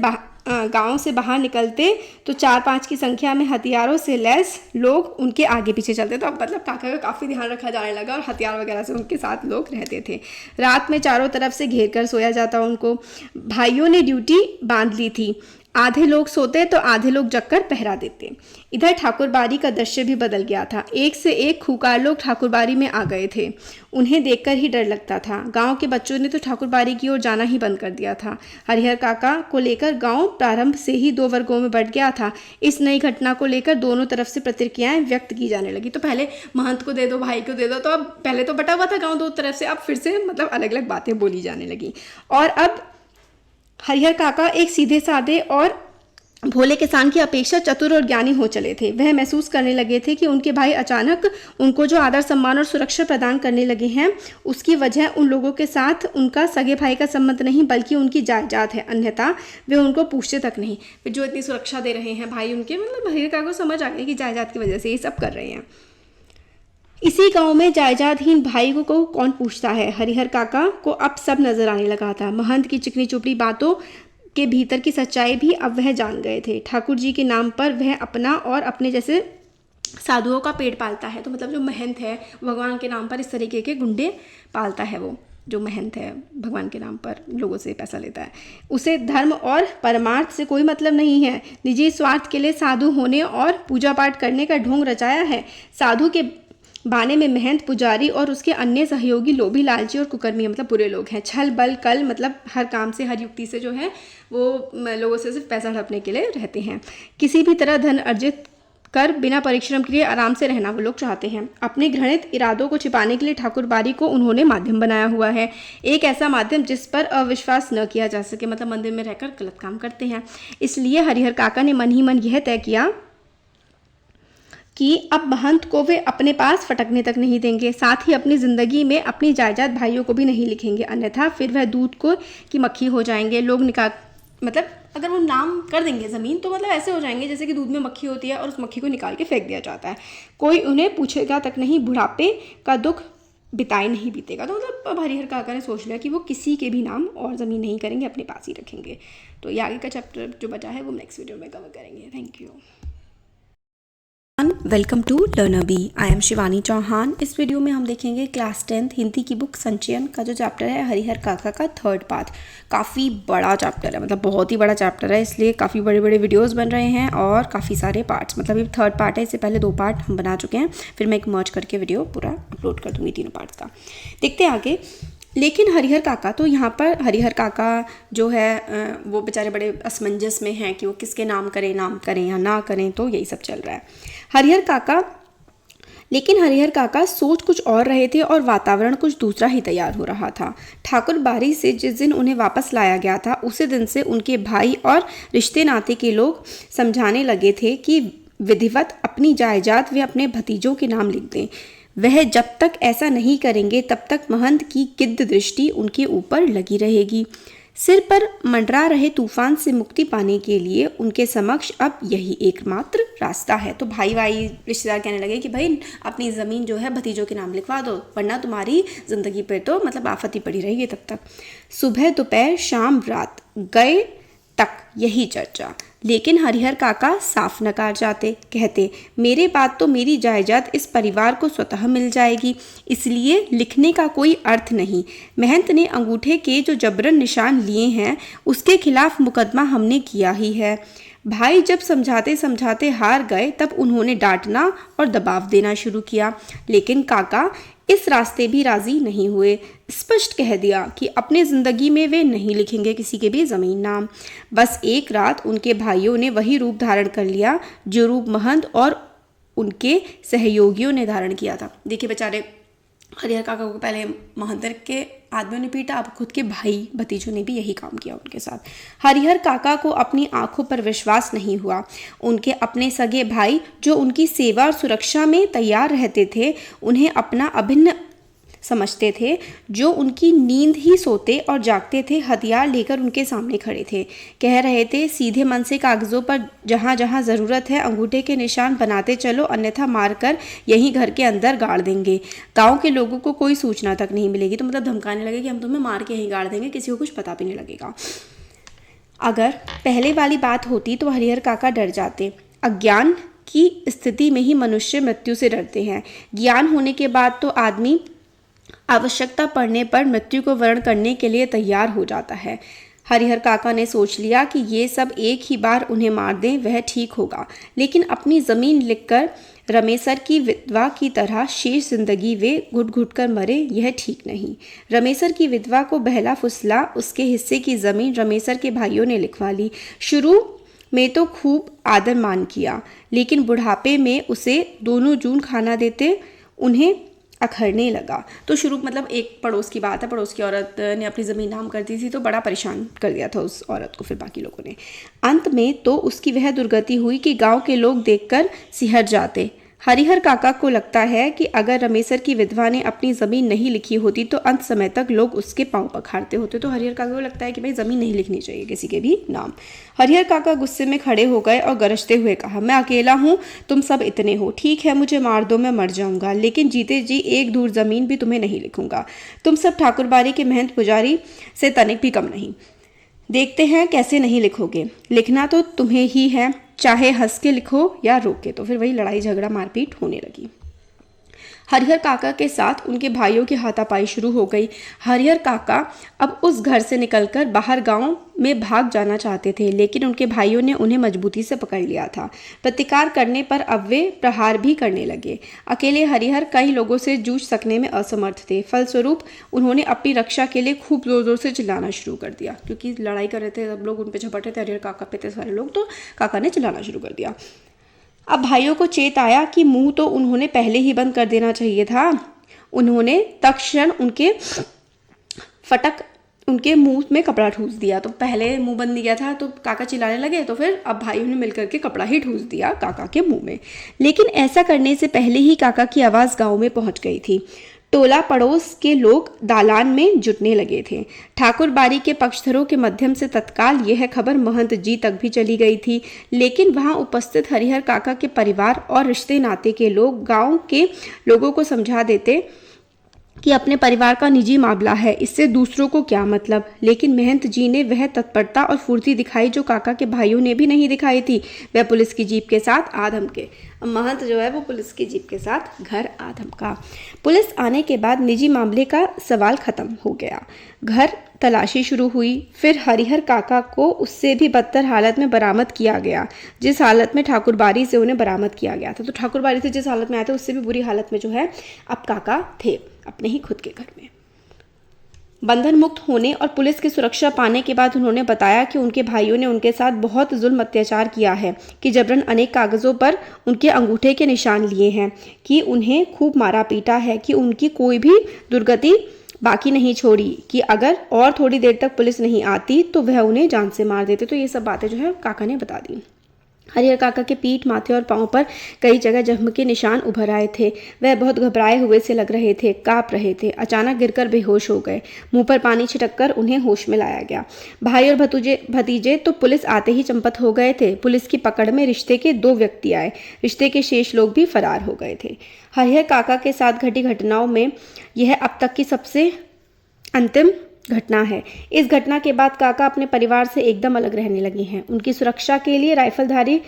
गांव से बाहर निकलते तो 4-5 की संख्या में हथियारों से लैस लोग उनके आगे पीछे चलते। तो अब मतलब काका का काफ़ी ध्यान रखा जाने लगा और हथियार वगैरह से उनके साथ लोग रहते थे। रात में चारों तरफ से घेर कर सोया जाता उनको। भाइयों ने ड्यूटी बांध ली थी। आधे लोग सोते तो आधे लोग जगकर पहरा देते। इधर ठाकुरबाड़ी का दृश्य भी बदल गया था। एक से एक खूंखार लोग ठाकुरबाड़ी में आ गए थे। उन्हें देखकर ही डर लगता था। गांव के बच्चों ने तो ठाकुरबाड़ी की ओर जाना ही बंद कर दिया था। हरिहर काका को लेकर गांव प्रारंभ से ही 2 वर्गों में बंट गया था। इस नई घटना को लेकर दोनों तरफ से प्रतिक्रियाएं व्यक्त की जाने लगी। तो पहले महंत को दे दो, भाई को दे दो, तो अब पहले तो बटा हुआ था गाँव 2 तरफ से, अब फिर से मतलब अलग अलग बातें बोली जाने लगी। और अब हरिहर काका एक सीधे साधे और भोले किसान की अपेक्षा चतुर और ज्ञानी हो चले थे। वह महसूस करने लगे थे कि उनके भाई अचानक उनको जो आदर, सम्मान और सुरक्षा प्रदान करने लगे हैं उसकी वजह उन लोगों के साथ उनका सगे भाई का संबंध नहीं बल्कि उनकी जायदाद है, अन्यथा वे उनको पूछते तक नहीं। फिर जो इतनी सुरक्षा दे रहे हैं भाई उनके, मतलब हरिहर काका को समझ आ गई कि जायदाद की वजह से ये सब कर रहे हैं। इसी गांव में जायदादहीन भाई को कौन पूछता है। हरिहर काका को अब सब नजर आने लगा था। महंत की चिकनी चुपड़ी बातों के भीतर की सच्चाई भी अब वह जान गए थे। ठाकुर जी के नाम पर वह अपना और अपने जैसे साधुओं का पेट पालता है। तो मतलब जो महंत है भगवान के नाम पर इस तरीके के गुंडे पालता है। वो जो महंत है भगवान के नाम पर लोगों से पैसा लेता है। उसे धर्म और परमार्थ से कोई मतलब नहीं है। निजी स्वार्थ के लिए साधु होने और पूजा पाठ करने का ढोंग रचाया है। साधु के बाने में महंत, पुजारी और उसके अन्य सहयोगी लोभी, लालची और कुकर्मी मतलब बुरे लोग हैं। छल बल कल मतलब हर काम से, हर युक्ति से जो है वो लोगों से सिर्फ पैसा हड़पने के लिए रहते हैं। किसी भी तरह धन अर्जित कर बिना परिश्रम के लिए आराम से रहना वो लोग चाहते हैं। अपने घृणित इरादों को छिपाने के लिए ठाकुरबाड़ी को उन्होंने माध्यम बनाया हुआ है। एक ऐसा माध्यम जिस पर अविश्वास न किया जा सके, मतलब मंदिर में रहकर गलत काम करते हैं। इसलिए हरिहर काका ने मन ही मन यह तय किया कि अब महंत को वे अपने पास फटकने तक नहीं देंगे, साथ ही अपनी ज़िंदगी में अपनी जायदाद भाइयों को भी नहीं लिखेंगे, अन्यथा फिर वह दूध को की मक्खी हो जाएंगे। लोग मतलब अगर वो नाम कर देंगे ज़मीन तो मतलब ऐसे हो जाएंगे जैसे कि दूध में मक्खी होती है और उस मक्खी को निकाल के फेंक दिया जाता है। कोई उन्हें पूछेगा तक नहीं, बुढ़ापे का दुख बिताए नहीं बीतेगा। तो मतलब अब हरिहर काका ने सोच लिया कि वो किसी के भी नाम और ज़मीन नहीं करेंगे, अपने पास ही रखेंगे। तो ये आगे का चैप्टर जो बचा है वो नेक्स्ट वीडियो में कवर करेंगे। Thank you. Welcome to Learner Bee. I am Shivani Chauhan. इस वीडियो में हम देखेंगे क्लास 10th हिंदी की बुक संचयन का जो चैप्टर है हरिहर काका का थर्ड पार्ट। काफ़ी बड़ा चैप्टर है, मतलब बहुत ही बड़ा चैप्टर है, इसलिए काफ़ी बड़े बड़े वीडियोस बन रहे हैं और काफ़ी सारे पार्ट्स। मतलब ये थर्ड पार्ट है, इससे पहले 2 पार्ट हम बना चुके हैं, फिर मैं एक मर्ज करके वीडियो पूरा अपलोड कर दूँगी 3 पार्ट्स का। देखते हैं आगे। लेकिन हरिहर काका, तो यहाँ पर हरिहर काका जो है वो बेचारे बड़े असमंजस में हैं कि वो किसके नाम करें या ना करें, तो यही सब चल रहा है। लेकिन हरिहर काका सोच कुछ और रहे थे और वातावरण कुछ दूसरा ही तैयार हो रहा था। ठाकुर बाड़ी से जिस दिन उन्हें वापस लाया गया था, उसी दिन से उनके भाई और रिश्ते नाते के लोग समझाने लगे थे कि विधिवत अपनी जायदाद वे अपने भतीजों के नाम लिख दें। वह जब तक ऐसा नहीं करेंगे तब तक महंत की गिद्ध दृष्टि उनके ऊपर लगी रहेगी। सिर पर मंडरा रहे तूफान से मुक्ति पाने के लिए उनके समक्ष अब यही एकमात्र रास्ता है। तो भाई रिश्तेदार कहने लगे कि भाई अपनी ज़मीन जो है भतीजों के नाम लिखवा दो, वरना तुम्हारी ज़िंदगी पे तो मतलब आफत ही पड़ी रहेगी तब तक। सुबह दोपहर शाम रात गए तक यही चर्चा। लेकिन हरिहर काका साफ नकार जाते, कहते मेरे बाद तो मेरी जायदाद इस परिवार को स्वतः मिल जाएगी, इसलिए लिखने का कोई अर्थ नहीं। महंत ने अंगूठे के जो जबरन निशान लिए हैं उसके खिलाफ मुकदमा हमने किया ही है। भाई जब समझाते समझाते हार गए तब उन्होंने डांटना और दबाव देना शुरू किया, लेकिन काका इस रास्ते भी राजी नहीं हुए। स्पष्ट कह दिया कि अपने ज़िंदगी में वे नहीं लिखेंगे किसी के भी ज़मीन नाम। बस एक रात उनके भाइयों ने वही रूप धारण कर लिया जो रूप महंत और उनके सहयोगियों ने धारण किया था। देखिए बेचारे हरिहर काका को पहले महंतर के आदमियों ने पीटा, अब खुद के भाई भतीजों ने भी यही काम किया उनके साथ। हरिहर काका को अपनी आंखों पर विश्वास नहीं हुआ। उनके अपने सगे भाई जो उनकी सेवा और सुरक्षा में तैयार रहते थे, उन्हें अपना अभिन्न समझते थे, जो उनकी नींद ही सोते और जागते थे, हथियार लेकर उनके सामने खड़े थे। कह रहे थे सीधे मन से कागजों पर जहाँ जहाँ ज़रूरत है अंगूठे के निशान बनाते चलो, अन्यथा मारकर यहीं घर के अंदर गाड़ देंगे। गांव के लोगों को कोई सूचना तक नहीं मिलेगी। तो मतलब धमकाने लगे कि हम तुम्हें मार के यहीं गाड़ देंगे, किसी को कुछ पता भी नहीं लगेगा। अगर पहले वाली बात होती तो हरिहर काका डर जाते। अज्ञान की स्थिति में ही मनुष्य मृत्यु से डरते हैं। ज्ञान होने के बाद तो आदमी आवश्यकता पड़ने पर मृत्यु को वर्ण करने के लिए तैयार हो जाता है। हरिहर काका ने सोच लिया कि ये सब एक ही बार उन्हें मार दें वह ठीक होगा, लेकिन अपनी ज़मीन लिखकर रमेसर की विधवा की तरह शेष जिंदगी वे घुट घुट कर मरे, यह ठीक नहीं। रमेसर की विधवा को बहला फुसला उसके हिस्से की ज़मीन रमेसर के भाइयों ने लिखवा ली। शुरू में तो खूब आदर मान किया, लेकिन बुढ़ापे में उसे दोनों जून खाना देते उन्हें अखरने लगा। तो शुरू मतलब एक पड़ोस की बात है, पड़ोस की औरत ने अपनी ज़मीन नाम कर दी थी, तो बड़ा परेशान कर दिया था उस औरत को फिर बाकी लोगों ने। अंत में तो उसकी वह दुर्गति हुई कि गांव के लोग देखकर सिहर जाते। हरिहर काका को लगता है कि अगर रमेसर की विधवा ने अपनी ज़मीन नहीं लिखी होती तो अंत समय तक लोग उसके पांव पखारते होते। तो हरिहर काका को लगता है कि भाई ज़मीन नहीं लिखनी चाहिए किसी के भी नाम। हरिहर काका गुस्से में खड़े हो गए और गरजते हुए कहा, मैं अकेला हूँ, तुम सब इतने हो, ठीक है मुझे मार दो, मैं मर जाऊँगा, लेकिन जीते जी एक धूर ज़मीन भी तुम्हें नहीं लिखूँगा। तुम सब ठाकुरबाड़ी के महंत पुजारी से तनिक भी कम नहीं। देखते हैं कैसे नहीं लिखोगे। लिखना तो तुम्हें ही है, चाहे हंस के लिखो या रो के। तो फिर वही लड़ाई झगड़ा मारपीट होने लगी। हरिहर काका के साथ उनके भाइयों की हाथापाई शुरू हो गई। हरिहर काका अब उस घर से निकलकर बाहर गांव में भाग जाना चाहते थे, लेकिन उनके भाइयों ने उन्हें मजबूती से पकड़ लिया था। प्रतिकार करने पर अब वे प्रहार भी करने लगे। अकेले हरिहर कई लोगों से जूझ सकने में असमर्थ थे। फलस्वरूप उन्होंने अपनी रक्षा के लिए खूब जोर जोर से चिल्लाना शुरू कर दिया, क्योंकि लड़ाई कर रहे थे सब लोग, उन पे झपट रहे थे हरिहर काका पे थे सारे लोग, तो काका ने चिल्लाना शुरू कर दिया। अब भाइयों को चेत आया कि मुंह तो उन्होंने पहले ही बंद कर देना चाहिए था। उन्होंने तत्क्षण उनके मुंह में कपड़ा ठूस दिया। तो पहले मुंह बंद किया था तो काका चिल्लाने लगे, तो फिर अब भाइयों ने मिलकर के कपड़ा ही ठूस दिया काका के मुंह में। लेकिन ऐसा करने से पहले ही काका की आवाज़ गांव में पहुंच गई थी। टोला पड़ोस के लोग दालान में जुटने लगे थे। ठाकुर बाड़ी के पक्षधरों के माध्यम से तत्काल यह खबर महंत जी तक भी चली गई थी, लेकिन वहां उपस्थित हरिहर काका के परिवार और रिश्ते नाते के लोग गांव के लोगों को समझा देते कि अपने परिवार का निजी मामला है, इससे दूसरों को क्या मतलब। लेकिन महंत जी ने वह तत्परता और फुर्ती दिखाई जो काका के भाइयों ने भी नहीं दिखाई थी। वह पुलिस की जीप के साथ आधम के। अब महंत जो है वो पुलिस की जीप के साथ घर आधम का। पुलिस आने के बाद निजी मामले का सवाल खत्म हो गया। घर तलाशी शुरू हुई। फिर हरिहर काका को उससे भी बदतर हालत में बरामद किया गया, जिस हालत में ठाकुरबाड़ी से उन्हें बरामद किया गया था। तो ठाकुरबाड़ी से जिस हालत में आए थे उससे भी बुरी हालत में जो है अब काका थे, अपने ही खुद के घर में। बंधन मुक्त होने और पुलिस की सुरक्षा पाने के बाद उन्होंने बताया कि उनके भाइयों ने उनके साथ बहुत जुल्म अत्याचार किया है, कि जबरन अनेक कागजों पर उनके अंगूठे के निशान लिए हैं, कि उन्हें खूब मारा पीटा है, कि उनकी कोई भी दुर्गति बाकी नहीं छोड़ी, कि अगर और थोड़ी देर तक पुलिस नहीं आती तो वह उन्हें जान से मार देते। तो ये सब बातें जो है काका ने बता दी। हरिहर काका के पीठ, माथे और पांव पर कई जगह जख्म के निशान उभर आए थे। वह बहुत घबराए हुए से लग रहे थे, कांप रहे थे। अचानक गिरकर बेहोश हो गए। मुंह पर पानी छिटककर उन्हें होश में लाया गया। भाई और भतीजे तो पुलिस आते ही चंपत हो गए थे। पुलिस की पकड़ में रिश्ते के 2 व्यक्ति आए। रिश्ते के शेष लोग भी फरार हो गए थे। हरिहर काका के साथ घटी घटनाओं में यह अब तक की सबसे अंतिम घटना है। इस घटना के बाद काका अपने परिवार से एकदम अलग रहने लगे हैं। उनकी सुरक्षा के लिए राइफलधारी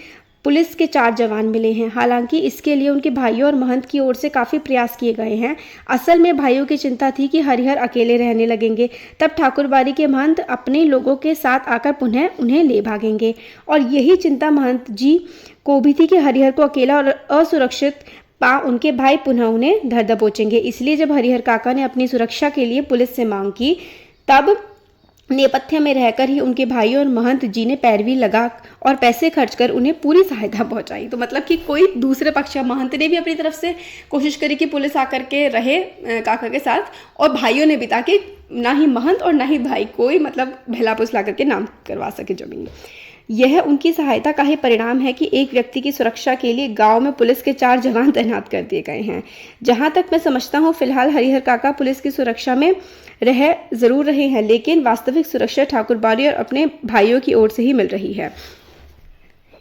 पुलिस के 4 जवान मिले हैं। हालांकि इसके लिए उनके भाइयों और महंत की ओर से काफ़ी प्रयास किए गए हैं। असल में भाइयों की चिंता थी कि हरिहर अकेले रहने लगेंगे, तब ठाकुरबाड़ी के महंत अपने लोगों के साथ आकर पुनः उन्हें ले भागेंगे। और यही चिंता महंत जी को भी थी कि हरिहर को अकेला और असुरक्षित पा उनके भाई पुनः उन्हें धर दबोचेंगे। इसलिए जब हरिहर काका ने अपनी सुरक्षा के लिए पुलिस से मांग की, तब नेपथ्य में रहकर ही उनके भाइयों और महंत जी ने पैरवी लगा और पैसे खर्च कर उन्हें पूरी सहायता पहुंचाई। तो मतलब कि कोई दूसरे पक्ष, महंत ने भी अपनी तरफ से कोशिश करी कि पुलिस आकर के रहे काका के साथ, और भाइयों ने भी, ताकि ना ही महंत और ना ही भाई कोई मतलब भला पुसला करके नाम करवा सके जमीन। यह उनकी सहायता का ही परिणाम है कि एक व्यक्ति की सुरक्षा के लिए गांव में पुलिस के 4 जवान तैनात कर दिए गए हैं। जहां तक मैं समझता हूं, फिलहाल हरिहर काका पुलिस की सुरक्षा में जरूर रहे हैं, लेकिन वास्तविक सुरक्षा ठाकुरबाड़ी और अपने भाइयों की ओर से ही मिल रही है।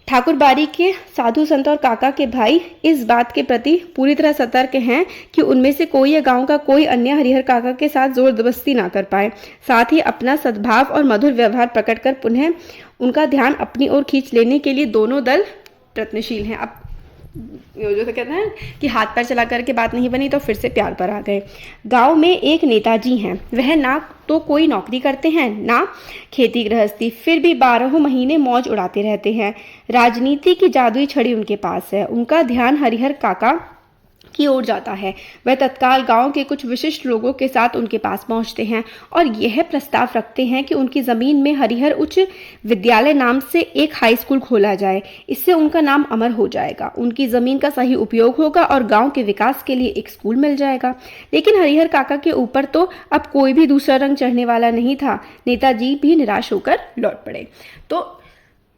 ठाकुरबाड़ी के साधु संत और काका के भाई इस बात के प्रति पूरी तरह सतर्क हैं कि उनमें से कोई या गांव का कोई अन्य हरिहर काका के साथ जोर जबरदस्ती ना कर पाए। साथ ही अपना सद्भाव और मधुर व्यवहार प्रकट कर पुनः उनका ध्यान अपनी ओर खींच लेने के लिए दोनों दल प्रयत्नशील हैं। अब जो तो कहते हैं कि हाथ पैर चला करके बात नहीं बनी तो फिर से प्यार पर आ गए। गांव में एक नेताजी हैं। वह ना तो कोई नौकरी करते हैं, ना खेती गृहस्थी, फिर भी 12 महीने मौज उड़ाते रहते हैं। राजनीति की जादुई छड़ी उनके पास है। उनका ध्यान हरिहर काका की ओर जाता है। वह तत्काल गांव के कुछ विशिष्ट लोगों के साथ उनके पास पहुंचते हैं और यह प्रस्ताव रखते हैं कि उनकी जमीन में हरिहर उच्च विद्यालय नाम से एक हाई स्कूल खोला जाए। इससे उनका नाम अमर हो जाएगा, उनकी जमीन का सही उपयोग होगा और गांव के विकास के लिए एक स्कूल मिल जाएगा। लेकिन हरिहर काका के ऊपर तो अब कोई भी दूसरा रंग चढ़ने वाला नहीं था। नेताजी भी निराश होकर लौट पड़े। तो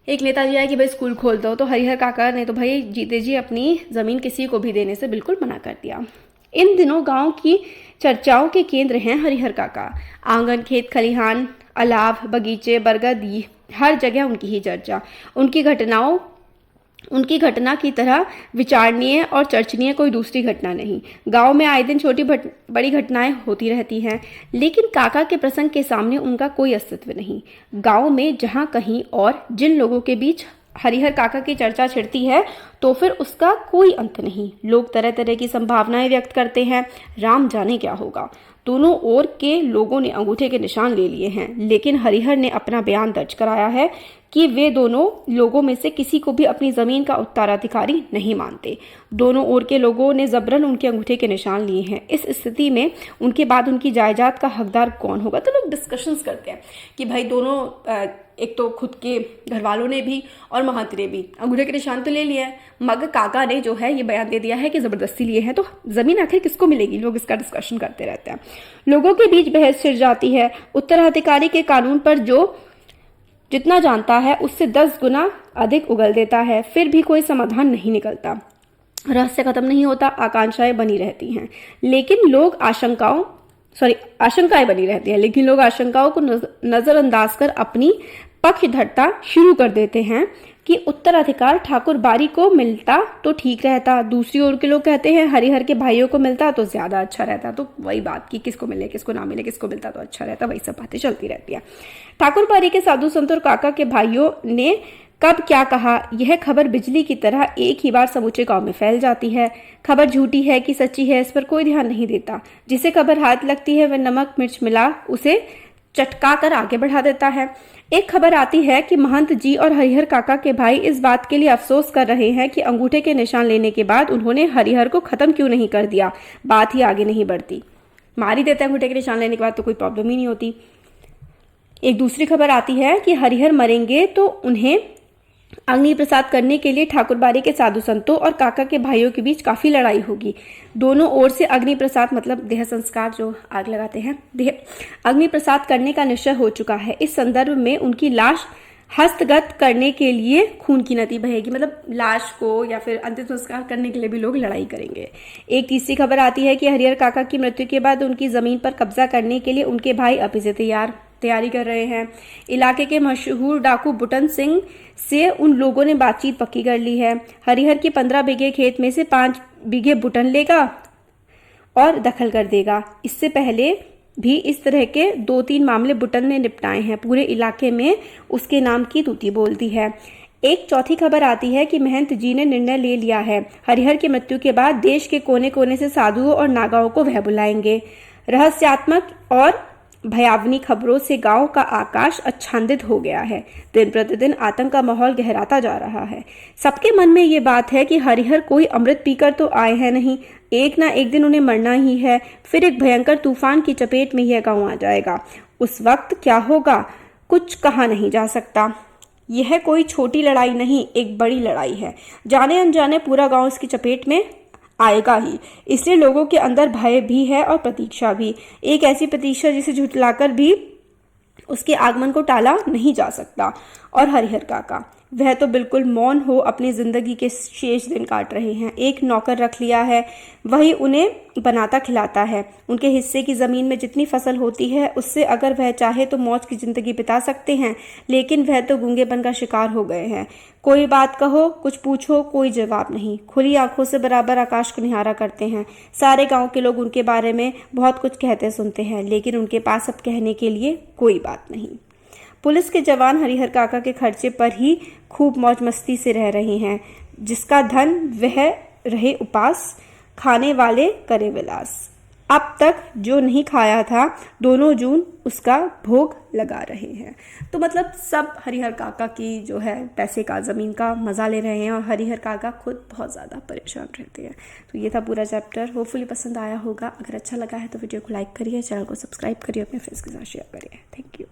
एक नेताजी आया कि भाई स्कूल खोल दो, तो हरिहर काका ने तो भाई जीते जी अपनी जमीन किसी को भी देने से बिल्कुल मना कर दिया। इन दिनों गांव की चर्चाओं के केंद्र हैं हरिहर काका। आंगन, खेत खलिहान, अलाव, बगीचे, बरगद, हर जगह उनकी ही चर्चा। उनकी घटना की तरह विचारणीय और चर्चनीय कोई दूसरी घटना नहीं। गांव में आए दिन छोटी बड़ी घटनाएं होती रहती हैं, लेकिन काका के प्रसंग के सामने उनका कोई अस्तित्व नहीं। गांव में जहां कहीं और जिन लोगों के बीच हरिहर काका की चर्चा छिड़ती है तो फिर उसका कोई अंत नहीं। लोग तरह तरह की संभावनाएं व्यक्त करते हैं। राम जाने क्या होगा। दोनों ओर के लोगों ने अंगूठे के निशान ले लिए हैं, लेकिन हरिहर ने अपना बयान दर्ज कराया है कि वे दोनों लोगों में से किसी को भी अपनी जमीन का उत्तराधिकारी नहीं मानते। दोनों ओर के लोगों ने जबरन उनके अंगूठे के निशान लिए हैं। इस स्थिति में उनके बाद उनकी जायदाद का हकदार कौन होगा। तो लोग डिस्कशंस करते हैं कि भाई दोनों, एक तो खुद के घर वालों ने भी और महंत ने भी अंगूठे के निशान तो ले लिया है, मगर काका ने जो है ये बयान दे दिया है कि जबरदस्ती लिए हैं, तो जमीन आखिर किसको मिलेगी। लोग इसका डिस्कशन करते रहते हैं। लोगों के बीच बहस छिड़ जाती है। उत्तराधिकारी के कानून पर जो जितना जानता है उससे 10 गुना अधिक उगल देता है, फिर भी कोई समाधान नहीं निकलता। रहस्य खत्म नहीं होता, आकांक्षाएं बनी रहती हैं, लेकिन लोग आशंकाएं बनी रहती हैं, लेकिन लोग आशंकाओं को नजरअंदाज कर अपनी पक्षधरता शुरू कर देते हैं कि उत्तराधिकार ठाकुर बारी को मिलता तो ठीक रहता, दूसरी ओर के लोग कहते हैं हरिहर के भाइयों को मिलता तो ज्यादा अच्छा रहता। तो वही बात कि किसको मिले किसको ना मिले, किसको मिलता तो अच्छा रहता, वही सब बातें चलती रहती है। ठाकुर बारी के साधु संत और काका के भाइयों ने कब क्या कहा, यह खबर बिजली की तरह एक ही बार समूचे गांव में फैल जाती है। खबर झूठी है कि सच्ची है इस पर कोई ध्यान नहीं देता। जिसे खबर हाथ लगती है वह नमक मिर्च मिला उसे चटका कर आगे बढ़ा देता है। एक खबर आती है कि महंत जी और हरिहर काका के भाई इस बात के लिए अफसोस कर रहे हैं कि अंगूठे के निशान लेने के बाद उन्होंने हरिहर को खत्म क्यों नहीं कर दिया। बात ही आगे नहीं बढ़ती, मार ही देते अंगूठे के निशान लेने के बाद तो कोई प्रॉब्लम ही नहीं होती। एक दूसरी खबर आती है कि हरिहर मरेंगे तो उन्हें अग्नि प्रसाद करने के लिए ठाकुर बारी के साधु संतों और काका के भाइयों के बीच काफी लड़ाई होगी। दोनों ओर से अग्नि प्रसाद मतलब देह संस्कार, जो आग लगाते हैं, देह अग्नि प्रसाद करने का निश्चय हो चुका है। इस संदर्भ में उनकी लाश हस्तगत करने के लिए खून की नदी बहेगी, मतलब लाश को या फिर अंतिम संस्कार करने के लिए भी लोग लड़ाई करेंगे। एक तीसरी खबर आती है कि हरिहर काका की मृत्यु के बाद उनकी जमीन पर कब्जा करने के लिए उनके भाई अभी से तैयारी कर रहे हैं। इलाके के मशहूर डाकू बुटन सिंह से उन लोगों ने बातचीत पक्की कर ली है। हरिहर के 15 बीघे खेत में से 5 बीघे बुटन लेगा और दखल कर देगा। इससे पहले भी इस तरह के 2-3 मामले बुटन ने निपटाए हैं। पूरे इलाके में उसके नाम की तूती बोलती है। एक चौथी खबर आती है कि महंत जी ने निर्णय ले लिया है, हरिहर की मृत्यु के बाद देश के कोने कोने से साधुओं और नागाओं को वह बुलाएंगे। रहस्यात्मक और भयावनी खबरों से गांव का आकाश आच्छादित हो गया है। दिन प्रतिदिन आतंक का माहौल गहराता जा रहा है। सबके मन में ये बात है कि हरिहर कोई अमृत पीकर तो आए हैं नहीं, एक ना एक दिन उन्हें मरना ही है। फिर एक भयंकर तूफान की चपेट में यह गांव आ जाएगा। उस वक्त क्या होगा कुछ कहा नहीं जा सकता। यह कोई छोटी लड़ाई नहीं, एक बड़ी लड़ाई है। जाने अनजाने पूरा गांव इसकी चपेट में आएगा ही। इसलिए लोगों के अंदर भय भी है और प्रतीक्षा भी, एक ऐसी प्रतीक्षा जिसे झुठलाकर भी उसके आगमन को टाला नहीं जा सकता। और हरिहर काका वह तो बिल्कुल मौन हो अपनी जिंदगी के शेष दिन काट रहे हैं। एक नौकर रख लिया है, वही उन्हें बनाता खिलाता है। उनके हिस्से की जमीन में जितनी फसल होती है उससे अगर वह चाहे तो मौज की जिंदगी बिता सकते हैं, लेकिन वह तो गूंगेपन का शिकार हो गए हैं। कोई बात कहो, कुछ पूछो, कोई जवाब नहीं। खुली आंखों से बराबर आकाश को निहारा करते हैं। सारे गांव के लोग उनके बारे में बहुत कुछ कहते सुनते हैं, लेकिन उनके पास अब कहने के लिए कोई बात नहीं। पुलिस के जवान हरिहर काका के खर्चे पर ही खूब मौज मस्ती से रह रहे हैं। जिसका धन वह रहे उपास, खाने वाले करे विलास। अब तक जो नहीं खाया था दोनों जून उसका भोग लगा रहे हैं। तो मतलब सब हरिहर काका की जो है पैसे का, ज़मीन का मज़ा ले रहे हैं और हरिहर काका खुद बहुत ज़्यादा परेशान रहते हैं। तो ये था पूरा चैप्टर। होपफुली पसंद आया होगा। अगर अच्छा लगा है तो वीडियो को लाइक करिए, चैनल को सब्सक्राइब करिए, अपने फ्रेंड्स के साथ शेयर करिए। Thank you.